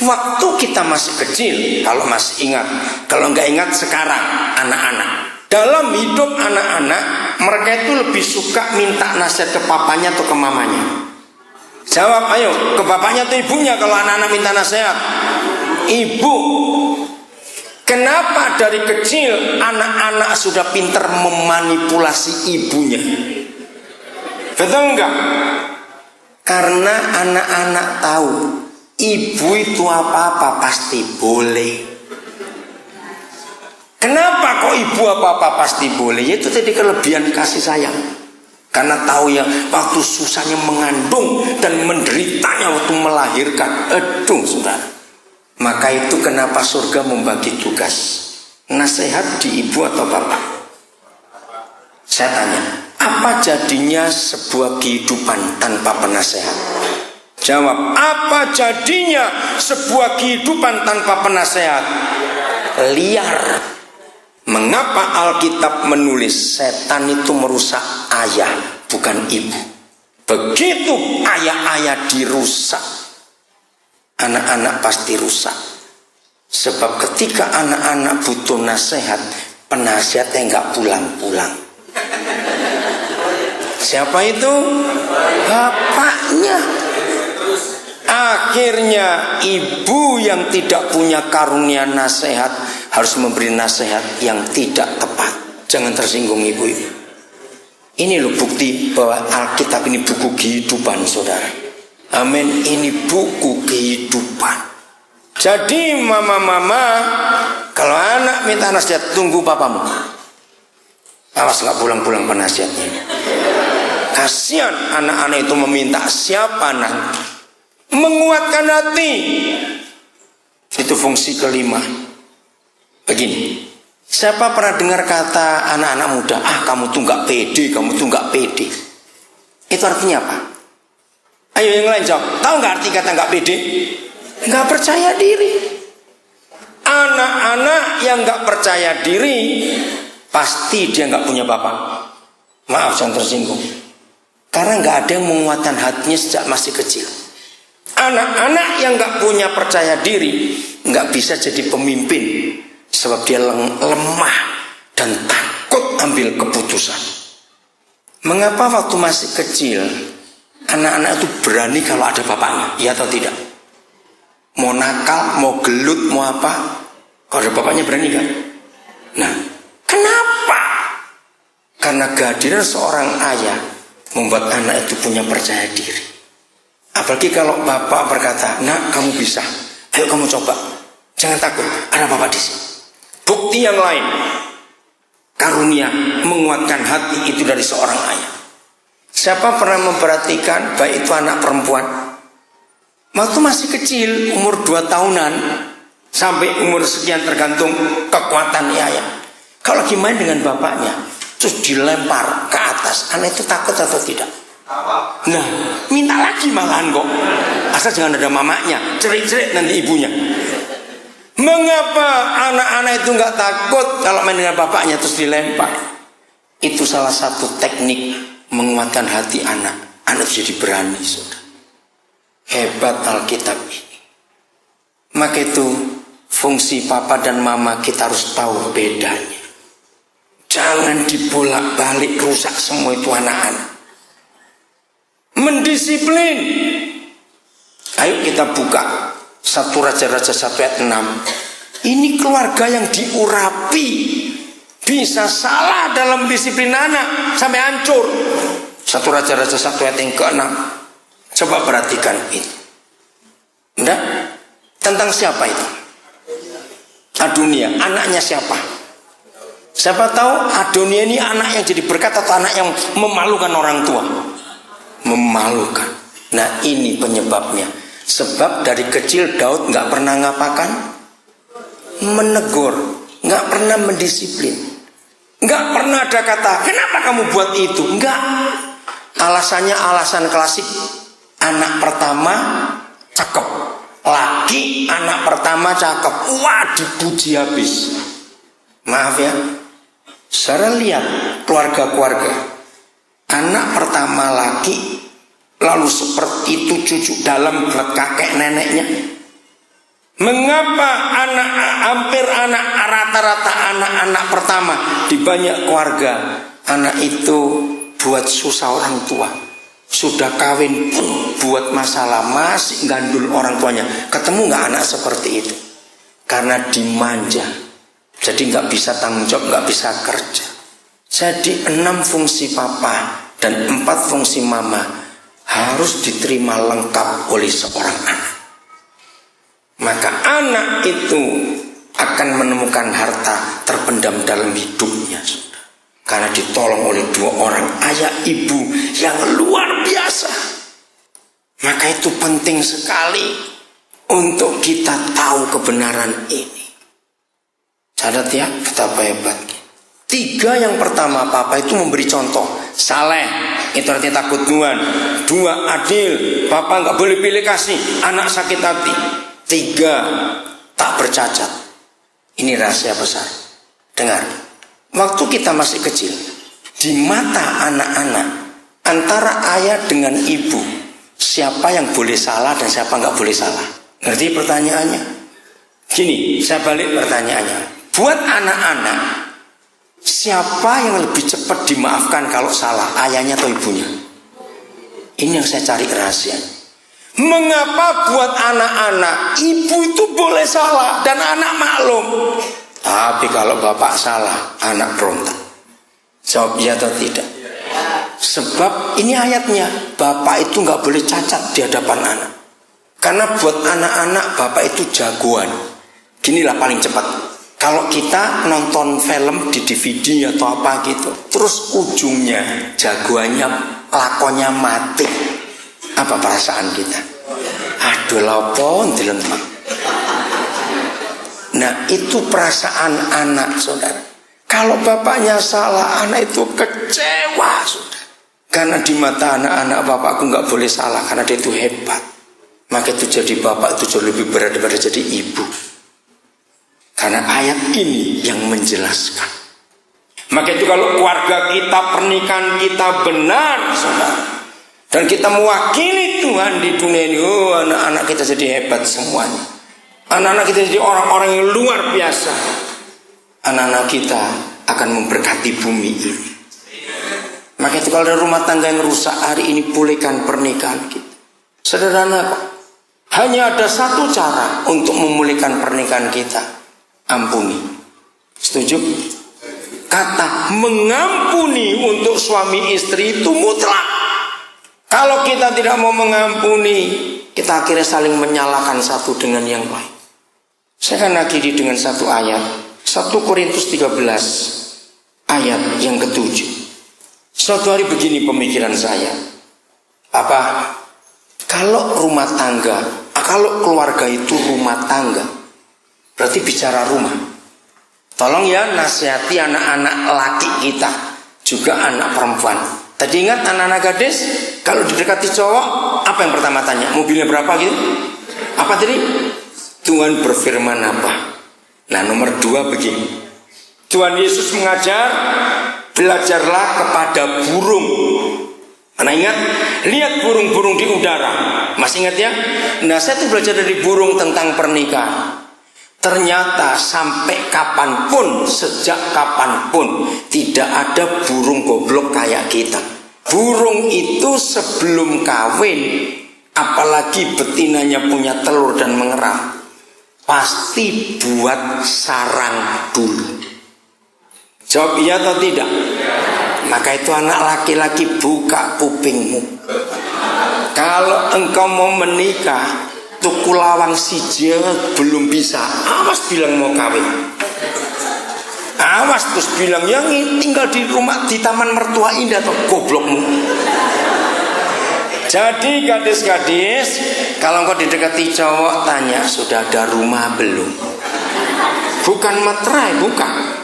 Waktu kita masih kecil, kalau masih ingat, kalau nggak ingat sekarang, anak-anak. Dalam hidup anak-anak, mereka itu lebih suka minta nasihat ke papanya atau ke mamanya. Jawab, ayo, ke bapaknya atau ibunya kalau anak-anak minta nasihat? Ibu. Kenapa dari kecil anak-anak sudah pintar memanipulasi ibunya? Betul enggak? Karena anak-anak tahu ibu itu apa-apa pasti boleh. Kenapa kok ibu apa-apa pasti boleh? Itu jadi kelebihan kasih sayang. Karena tahu ya waktu susahnya mengandung dan menderitanya waktu melahirkan. Aduh saudara. Maka itu kenapa surga membagi tugas. Nasihat di ibu atau bapak? Saya tanya, apa jadinya sebuah kehidupan tanpa penasehat? Jawab, apa jadinya sebuah kehidupan tanpa penasehat? Liar. Mengapa Alkitab menulis setan itu merusak ayah bukan ibu? Begitu ayah-ayah dirusak, anak-anak pasti rusak. Sebab ketika anak-anak butuh nasihat, penasihatnya nggak pulang-pulang. Siapa itu? Bapaknya. Akhirnya ibu yang tidak punya karunia nasihat harus memberi nasihat yang tidak tepat. Jangan tersinggung ibu-ibu. Ini loh bukti bahwa Alkitab ini buku kehidupan saudara. Amin. Ini buku kehidupan. Jadi mama-mama, kalau anak minta nasihat, tunggu papamu. Awas gak pulang-pulang penasihatnya. Kasihan anak-anak itu meminta siapa nanti. Menguatkan hati. Itu fungsi kelima. Begini, siapa pernah dengar kata anak-anak muda, kamu tuh gak pede, kamu tuh gak pede. Itu artinya apa? Ayo yang lain jawab. Tahu gak arti kata gak pede? Gak percaya diri. Anak-anak yang gak percaya diri, pasti dia gak punya bapak. Maaf jangan tersinggung. Karena gak ada yang menguatkan hatinya sejak masih kecil. Anak-anak yang gak punya percaya diri gak bisa jadi pemimpin. Sebab dia lemah dan takut ambil keputusan. Mengapa waktu masih kecil anak-anak itu berani kalau ada bapaknya, iya atau tidak? Mau nakal, mau gelut, mau apa, kalau ada bapaknya berani kan? Nah, kenapa? Karena kehadiran seorang ayah membuat anak itu punya percaya diri. Apalagi kalau bapak berkata, nak kamu bisa, ayo kamu coba, jangan takut, ada bapak di sini. Bukti yang lain, karunia menguatkan hati itu dari seorang ayah. Siapa pernah memperhatikan baik itu anak perempuan, waktu masih kecil, umur 2 tahunan sampai umur sekian tergantung kekuatan ayah. Kalau lagi main dengan bapaknya, terus dilempar ke atas, anak itu takut atau tidak? Nah, minta lagi malahan kok. Asal jangan ada mamanya, cerit-cerit nanti ibunya. Mengapa anak-anak itu nggak takut kalau main dengan bapaknya terus dilempar? Itu salah satu teknik menguatkan hati anak. Anak jadi berani, saudara. Hebat Alkitab ini. Maka itu fungsi papa dan mama kita harus tahu bedanya. Jangan dibolak-balik, rusak semua itu anak-anak. Mendisiplin. Ayo kita buka 1 Raja-Raja 1 ayat 6. Ini keluarga yang diurapi, bisa salah dalam disiplin anak sampai hancur. 1 Raja-Raja 1 ayat yang ke-6. Coba perhatikan itu. Enggak? Tentang siapa itu? Adonia, anaknya siapa? Siapa tahu Adonia ini anak yang jadi berkat atau anak yang memalukan orang tua? Memalukan. Nah, ini penyebabnya. Sebab dari kecil Daud nggak pernah ngapakan? Menegur, nggak pernah mendisiplin, nggak pernah ada kata kenapa kamu buat itu, nggak. Alasannya alasan klasik, anak pertama cakep, laki anak pertama cakep, wah dipuji habis. Maaf ya, saudara lihat keluarga-keluarga, anak pertama laki, lalu seperti itu cucu dalam berat kakek neneknya. Mengapa hampir rata-rata anak-anak pertama di banyak keluarga, anak itu buat susah orang tua, sudah kawin pun buat masalah, masih gandul orang tuanya. Ketemu nggak anak seperti itu? Karena dimanja, jadi nggak bisa tanggung jawab, nggak bisa kerja. Jadi 6 fungsi papa dan 4 fungsi mama harus diterima lengkap oleh seorang anak. Maka anak itu akan menemukan harta terpendam dalam hidupnya, karena ditolong oleh 2 orang ayah ibu yang luar biasa. Maka itu penting sekali untuk kita tahu kebenaran ini. Catat ya, betapa hebatnya. 3 yang pertama, papa itu memberi contoh. Saleh, itu artinya takut Tuhan. 2, adil, papa nggak boleh pilih kasih, anak sakit hati. 3, tak bercacat. Ini rahasia besar. Dengar, waktu kita masih kecil, di mata anak-anak, antara ayah dengan ibu, siapa yang boleh salah dan siapa nggak boleh salah? Ngerti pertanyaannya? Gini, saya balik pertanyaannya. Buat anak-anak, siapa yang lebih cepat dimaafkan kalau salah, ayahnya atau ibunya? Ini yang saya cari rahasia. Mengapa buat anak-anak ibu itu boleh salah dan anak maklum, tapi kalau bapak salah anak berontak? Jawab ya atau tidak? Sebab ini ayatnya, bapak itu nggak boleh cacat di hadapan anak. Karena buat anak-anak bapak itu jagoan. Ginilah paling cepat. Kalau kita nonton film di DVD atau apa gitu, terus ujungnya jagoannya, lakonnya mati, apa perasaan kita? Aduh lapon dilempak. Nah, itu perasaan anak, saudara. Kalau bapaknya salah, anak itu kecewa, saudara. Karena di mata anak-anak, bapakku nggak boleh salah karena dia itu hebat. Maka itu jadi bapak itu jauh lebih berat daripada jadi ibu. Karena ayat ini yang menjelaskan. Maka itu kalau keluarga kita, pernikahan kita benar, saudara, dan kita mewakili Tuhan di dunia ini, oh, anak-anak kita jadi hebat semuanya. Anak-anak kita jadi orang-orang yang luar biasa. Anak-anak kita akan memberkati bumi ini. Maka itu itu kalau ada rumah tangga yang rusak hari ini, pulihkan pernikahan kita. Sederhana kok. Hanya ada satu cara untuk memulihkan pernikahan kita. Ampuni. Setuju? Kata mengampuni untuk suami istri itu mutlak. Kalau kita tidak mau mengampuni, kita akhirnya saling menyalahkan satu dengan yang lain. Saya akan akhiri dengan satu ayat. 1 Korintus 13 ayat yang ke-7. Suatu hari begini pemikiran saya. Apa? Kalau rumah tangga, kalau keluarga itu rumah tangga, berarti bicara rumah. Tolong ya nasihati anak-anak laki kita, juga anak perempuan. Tadi ingat anak-anak gadis, kalau didekati cowok, apa yang pertama tanya? Mobilnya berapa gitu? Apa tadi? Tuhan berfirman apa? Nah, nomor 2 begini. Tuhan Yesus mengajar, belajarlah kepada burung. Karena ingat, lihat burung-burung di udara. Masih ingat ya? Nah, saya tuh belajar dari burung tentang pernikahan. Ternyata sampai kapanpun, sejak kapanpun, tidak ada burung goblok kayak kita. Burung itu sebelum kawin, apalagi betinanya punya telur dan mengerang, pasti buat sarang dulu. Jawab iya atau tidak? Maka itu anak laki-laki, buka kupingmu. Kalau engkau mau menikah, tuku lawang siji belum bisa, awas bilang mau kawin. Awas terus bilang yang tinggal di rumah di taman mertua indah atau goblokmu. Jadi gadis-gadis, kalau engkau didekati cowok, tanya sudah ada rumah belum? Bukan materai, bukan.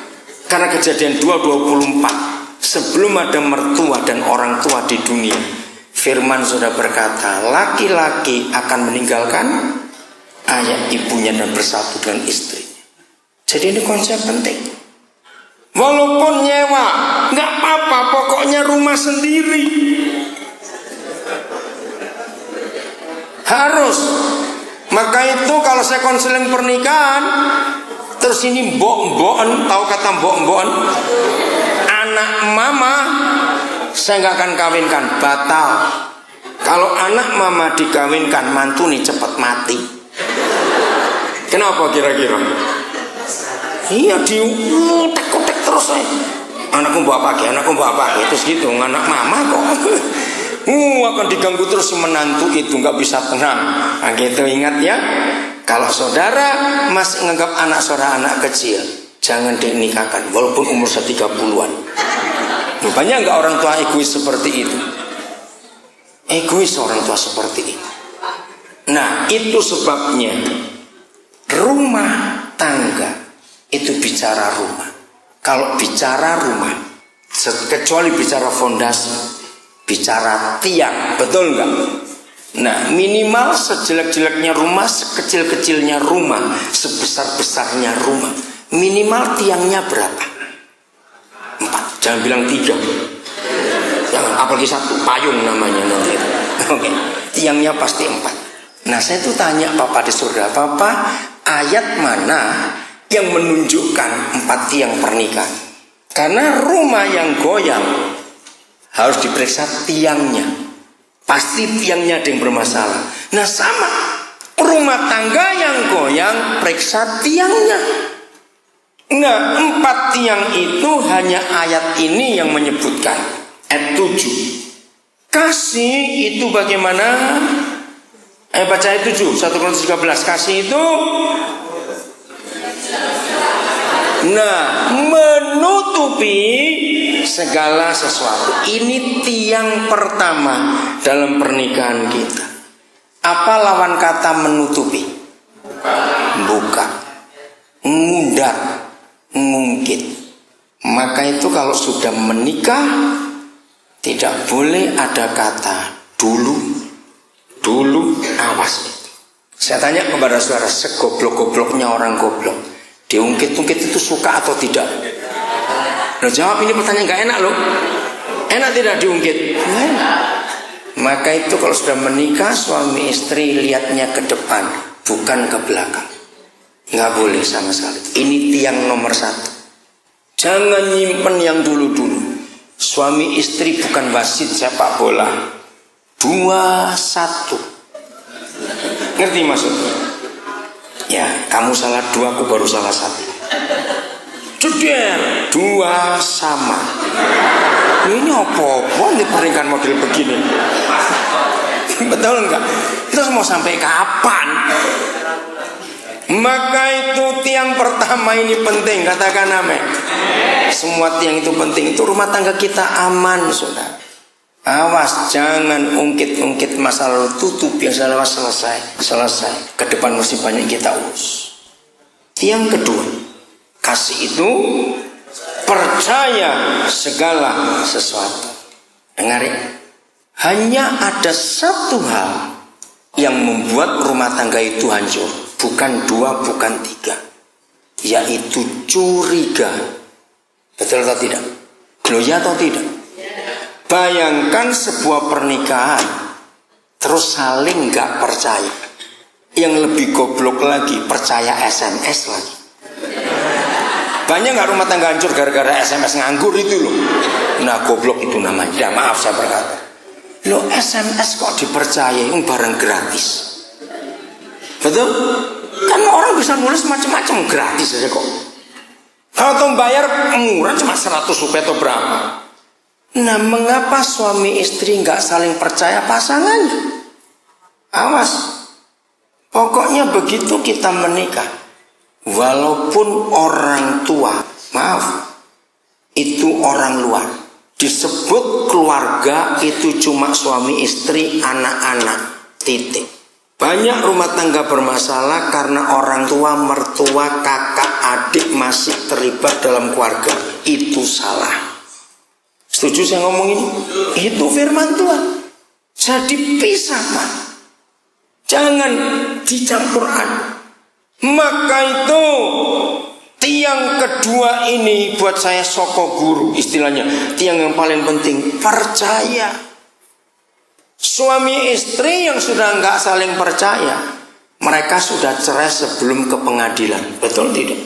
Karena kejadian 2:24, sebelum ada mertua dan orang tua di dunia, firman sudah berkata, laki-laki akan meninggalkan ayah ibunya dan bersatu dengan istrinya. Jadi ini konsep penting. Walaupun nyewa, nggak apa-apa, pokoknya rumah sendiri. Harus. Maka itu kalau saya konseling pernikahan, terus ini mbok-mbokan, tahu kata mbok-mbokan? Anak mama, saya nggak akan kawinkan, batal. Kalau anak mama dikawinkan, mantu nih cepat mati. Kenapa kira-kira? Iya, diutek-utek terus. Anakku bawa pakai, anakku bawa pakai, terus gitu. Anak mama kok akan diganggu terus menantu itu, nggak bisa tenang. Nah, gitu, ingat ya. Kalau saudara masih menganggap anak saudara anak kecil, jangan dinikahkan walaupun umur 30-an. Banyak nggak orang tua egois seperti itu? Egois orang tua seperti itu. Nah, itu sebabnya rumah tangga itu bicara rumah. Kalau bicara rumah, kecuali bicara fondasi, bicara tiang, betul nggak? Nah, minimal sejelek-jeleknya rumah, sekecil-kecilnya rumah, sebesar-besarnya rumah, minimal tiangnya berapa? 4, jangan bilang 3. Jangan, apalagi 1, payung namanya nanti. Oke, tiangnya pasti 4. Nah, saya tuh tanya Papa di surga, Papa, ayat mana yang menunjukkan 4 tiang pernikahan? Karena rumah yang goyang harus diperiksa tiangnya. Pasti tiangnya ada yang bermasalah. Nah, sama rumah tangga yang goyang, periksa tiangnya. Nah, 4 tiang itu hanya ayat ini yang menyebutkan. Ayat 7. Kasih itu bagaimana? Baca ayat 7, 1 Korintus 13. Kasih itu menutupi segala sesuatu. Ini tiang pertama dalam pernikahan kita. Apa lawan kata menutupi? Buka, ngundar, ngungkit. Maka itu kalau sudah menikah, tidak boleh ada kata dulu, awas. Saya tanya kepada saudara, segoblok-gobloknya orang goblok, diungkit-ungkit itu suka atau tidak? Loh, jawab, ini pertanyaan gak enak loh. Enak tidak diungkit? Enak. Maka itu kalau sudah menikah, suami istri lihatnya ke depan, bukan ke belakang. Nggak boleh sama sekali. Ini tiang nomor 1. Jangan nyimpen yang dulu-dulu. Suami istri bukan wasit sepak bola. 2-1. Ngerti maksudnya? Ya, kamu salah 2, aku baru salah 1. Jeder, 2 sama. Ini apa-apa nih pernikahan model begini? Betul enggak? Terus mau sampai kapan? Maka itu tiang pertama ini penting, katakan amin. Semua tiang itu penting. Itu rumah tangga kita aman, saudara. Awas, jangan ungkit-ungkit masa lalu, tutup yang selesai. Ke depan masih banyak kita urus. Tiang kedua, kasih itu percaya segala sesuatu. Dengar ya. Hanya ada satu hal yang membuat rumah tangga itu hancur. Bukan 2, bukan 3. Yaitu curiga. Betul atau tidak? Loh ya atau tidak? Bayangkan sebuah pernikahan terus saling gak percaya. Yang lebih goblok lagi, percaya SMS lagi. Banyak gak rumah tangga hancur gara-gara SMS nganggur itu loh. Nah goblok itu namanya. Ya maaf saya berkata. Loh SMS kok dipercaya, yang barang gratis. Betul? Kan orang bisa nulis macam-macam gratis aja kok. Kalau tuh bayar murah cuma 100 rupiah atau berapa. Nah mengapa suami istri gak saling percaya pasangannya? Awas. Pokoknya begitu kita menikah, walaupun orang tua, maaf, itu orang luar, disebut keluarga itu cuma suami istri, anak-anak, titik. Banyak rumah tangga bermasalah karena orang tua, mertua, kakak, adik masih terlibat dalam keluarga. Itu salah. Setuju saya ngomong ini? Itu firman Tuhan. Jadi pisahkan. Jangan dicampur aduk. Maka itu tiang kedua ini buat saya soko guru istilahnya. Tiang yang paling penting, percaya. Suami istri yang sudah nggak saling percaya, mereka sudah cerai sebelum ke pengadilan. Betul tidak?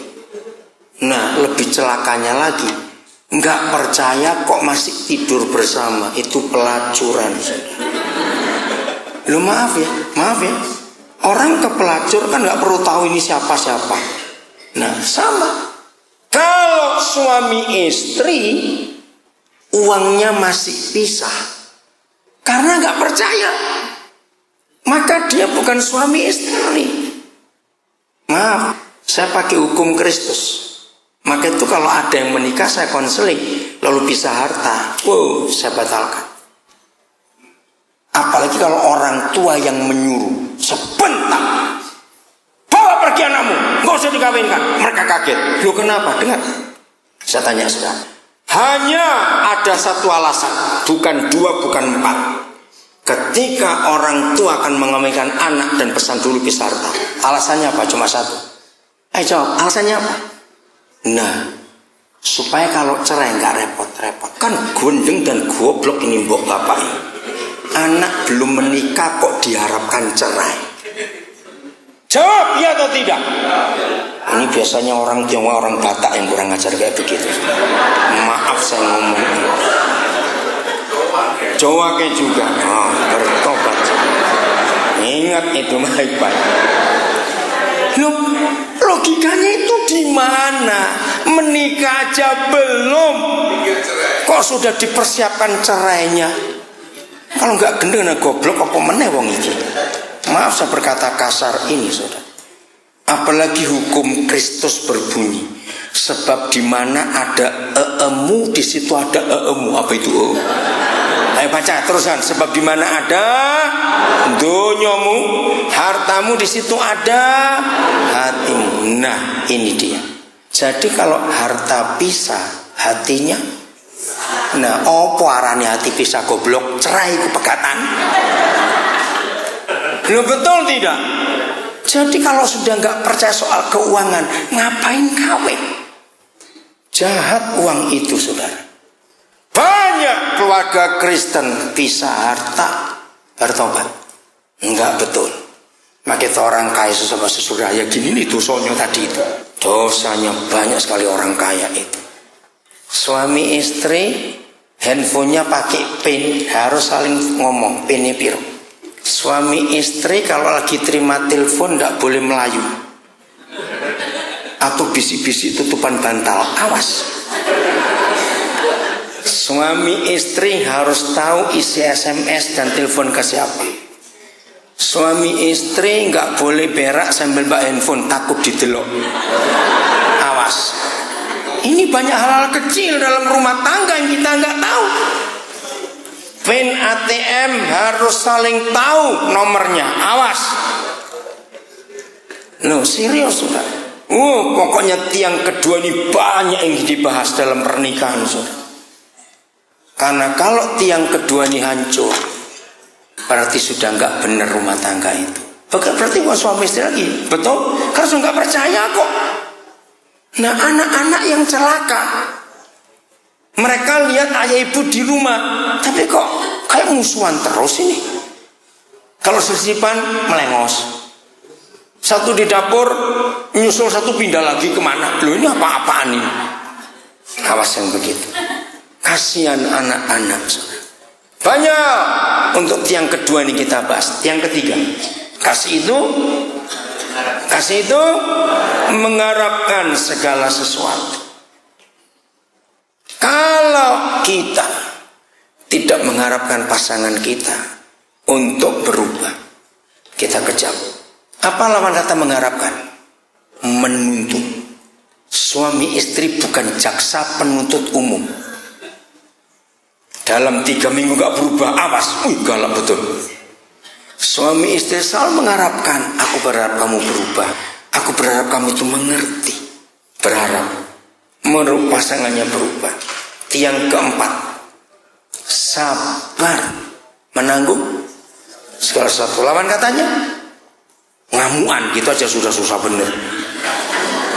Nah lebih celakanya lagi, nggak percaya kok masih tidur bersama. Itu pelacuran. Loh maaf ya. Orang ke pelacur kan nggak perlu tahu ini siapa-siapa. Nah sama. Kalau suami istri uangnya masih pisah karena nggak percaya, maka dia bukan suami istri. Maaf, saya pakai hukum Kristus. Maka itu kalau ada yang menikah saya konseling lalu pisah harta, saya batalkan. Apalagi kalau orang tua yang menyuruh, sebentar, bawa pergi anakmu, nggak usah dikawinkan. Mereka kaget. Loh kenapa? Dengar, saya tanya sudah. Hanya ada satu alasan, bukan 2, bukan 4. Ketika orang tua akan mengawinkan anak dan pesan dulu pisah harta, alasannya apa? Cuma satu. Jawab, alasannya apa? Nah, supaya kalau cerai nggak repot-repot. Kan gondeng dan goblok ini mbok bapak. Anak belum menikah kok diharapkan cerai. Jawab iya atau tidak? Ini biasanya orang Tionghoa, orang Batak yang kurang ajar kayak begitu. Maaf saya ngomong. Jawa ke juga. Bertobat. Ingat itu baik-baik. Logikanya itu di mana? Menikah aja belum, kok sudah dipersiapkan cerainya? Kalau nggak gendeng goblok apa meneh wong iki. Maaf saya berkata kasar ini saudara. Apalagi hukum Kristus berbunyi, sebab di mana ada eemu di situ ada eemu. Apa itu? Ayo baca teruskan. Sebab di mana ada donyomu, hartamu di situ ada hatimu. Nah ini dia. Jadi kalau harta pisah, hatinya. Nah, opo arane hati pisah goblok, cerai ku pegatan. Loh betul tidak? Jadi kalau sudah nggak percaya soal keuangan, ngapain kawin? Jahat uang itu saudara. Banyak keluarga Kristen pisah harta bertobat. Enggak betul. Makin orang kaya sama sesuraya gini nih dosanya tadi itu. Dosanya banyak sekali orang kaya itu. Suami istri handphonenya pakai PIN, harus saling ngomong PIN-nya piro. Suami istri kalau lagi terima telepon tidak boleh melayu atau bisik-bisik tutupan bantal, awas. Suami istri harus tahu isi SMS dan telepon ke siapa. Suami istri nggak boleh berak sambil bawa handphone, takut didelok, awas. Ini banyak hal-hal kecil dalam rumah tangga yang kita nggak tahu. PIN ATM harus saling tahu nomornya, awas. Loh, serius sudah. Pokoknya tiang kedua ini banyak yang dibahas dalam pernikahan, sudah. Karena kalau tiang kedua ini hancur, berarti sudah nggak benar rumah tangga itu. Berarti bukan suami istri lagi, betul? Karena sudah nggak percaya kok. Nah, anak-anak yang celaka, mereka lihat ayah ibu di rumah, tapi kok kayak musuhan terus ini. Kalau sisipan melengos, satu di dapur nyusul, satu pindah lagi kemana. Loh, ini apa-apaan ini? Awas yang begitu. Kasihan anak-anak. Banyak untuk tiang kedua ini kita bahas. Yang ketiga, kasih itu mengharapkan segala sesuatu. Kalau kita tidak mengharapkan pasangan kita untuk berubah, kita kejam. Apa lawan kata mengharapkan? Menuntut. Suami istri bukan jaksa penuntut umum. Dalam 3 minggu gak berubah, awas. Galak betul. Suami istri selalu mengharapkan, aku berharap kamu berubah, aku berharap kamu itu mengerti. Berharap pasangannya berubah. Tiang keempat, sabar menanggung segala sesuatu. Lawan katanya ngamuan, gitu aja sudah susah bener.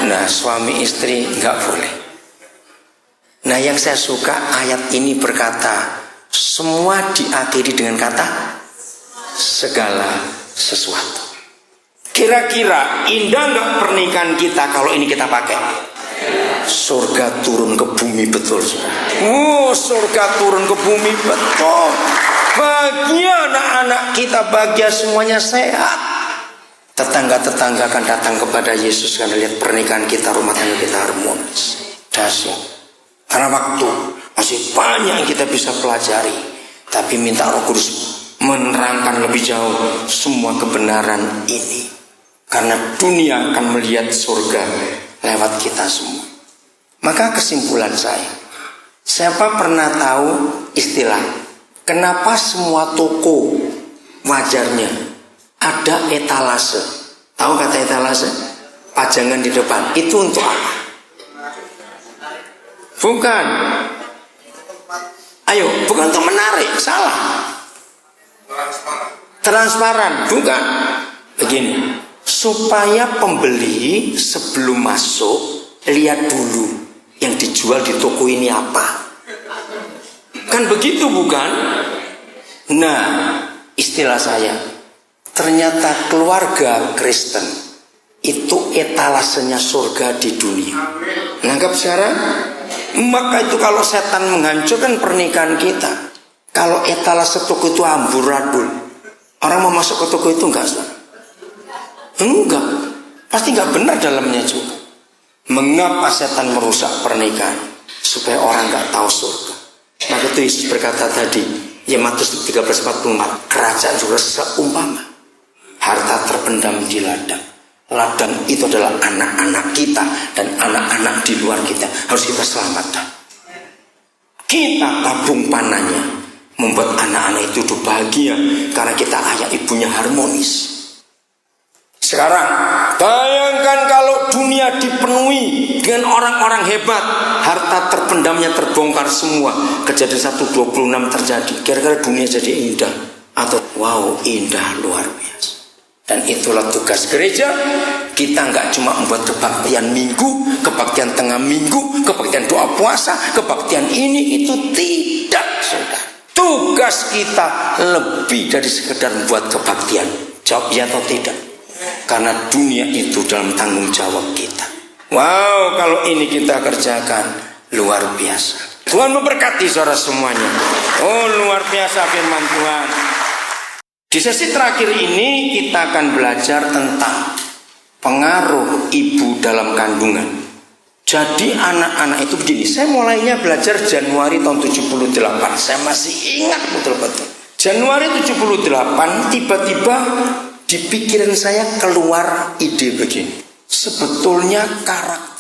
Nah, suami istri nggak boleh. Nah, yang saya suka ayat ini berkata, semua diakhiri dengan kata segala sesuatu. Kira-kira indah nggak pernikahan kita kalau ini kita pakai? Surga turun ke bumi, betul. Surga turun ke bumi, betul. Bahagia anak-anak kita, bahagia semuanya sehat. Tetangga-tetangga akan datang kepada Yesus karena lihat pernikahan kita, rumah tangga kita harmonis. Dahsyat. Karena waktu masih banyak yang kita bisa pelajari, tapi minta Roh Kudus menerangkan lebih jauh semua kebenaran ini. Karena dunia akan melihat surga lewat kita semua. Maka kesimpulan saya, siapa pernah tahu istilah kenapa semua toko wajarnya ada etalase? Tahu kata etalase? Pajangan di depan. Itu untuk apa? Bukan. Ayo, bukan untuk menarik, salah. Transparan, bukan. Begini, supaya pembeli sebelum masuk lihat dulu yang dijual di toko ini apa. Kan begitu, bukan? Nah, istilah saya, ternyata keluarga Kristen itu etalasenya surga di dunia. Nangkap sekarang? Maka itu kalau setan menghancurkan pernikahan kita, kalau etalase toko itu amburadul, orang mau masuk ke toko itu enggak? Enggak, pasti enggak benar dalamnya juga. Mengapa setan merusak pernikahan? Supaya orang enggak tahu surga. Maka itu Yesus berkata tadi, ya Matius 13:44, kerajaan surga seumpama harta terpendam di ladang. Ladang itu adalah anak-anak kita dan anak-anak di luar kita, harus kita selamatkan. Kita tabung panahnya, membuat anak-anak itu hidup bahagia karena kita ayah ibunya harmonis. Sekarang bayangkan kalau dunia dipenuhi dengan orang-orang hebat, harta terpendamnya terbongkar semua. Kejadian 1:26 terjadi. Kira-kira dunia jadi indah atau wow, indah luar biasa. Dan itulah tugas gereja. Kita nggak cuma membuat kebaktian minggu, kebaktian tengah minggu, kebaktian doa puasa, kebaktian ini itu tidak, saudara. Tugas kita lebih dari sekedar membuat kebaktian. Jawab ya atau tidak? Karena dunia itu dalam tanggung jawab kita. Wow, kalau ini kita kerjakan luar biasa. Tuhan memberkati saudara semuanya. Oh, luar biasa firman Tuhan. Di sesi terakhir ini kita akan belajar tentang pengaruh ibu dalam kandungan. Jadi anak-anak itu begini, saya mulainya belajar Januari tahun 78. Saya masih ingat betul-betul. Januari 78 tiba-tiba di pikiran saya keluar ide begini. Sebetulnya karakter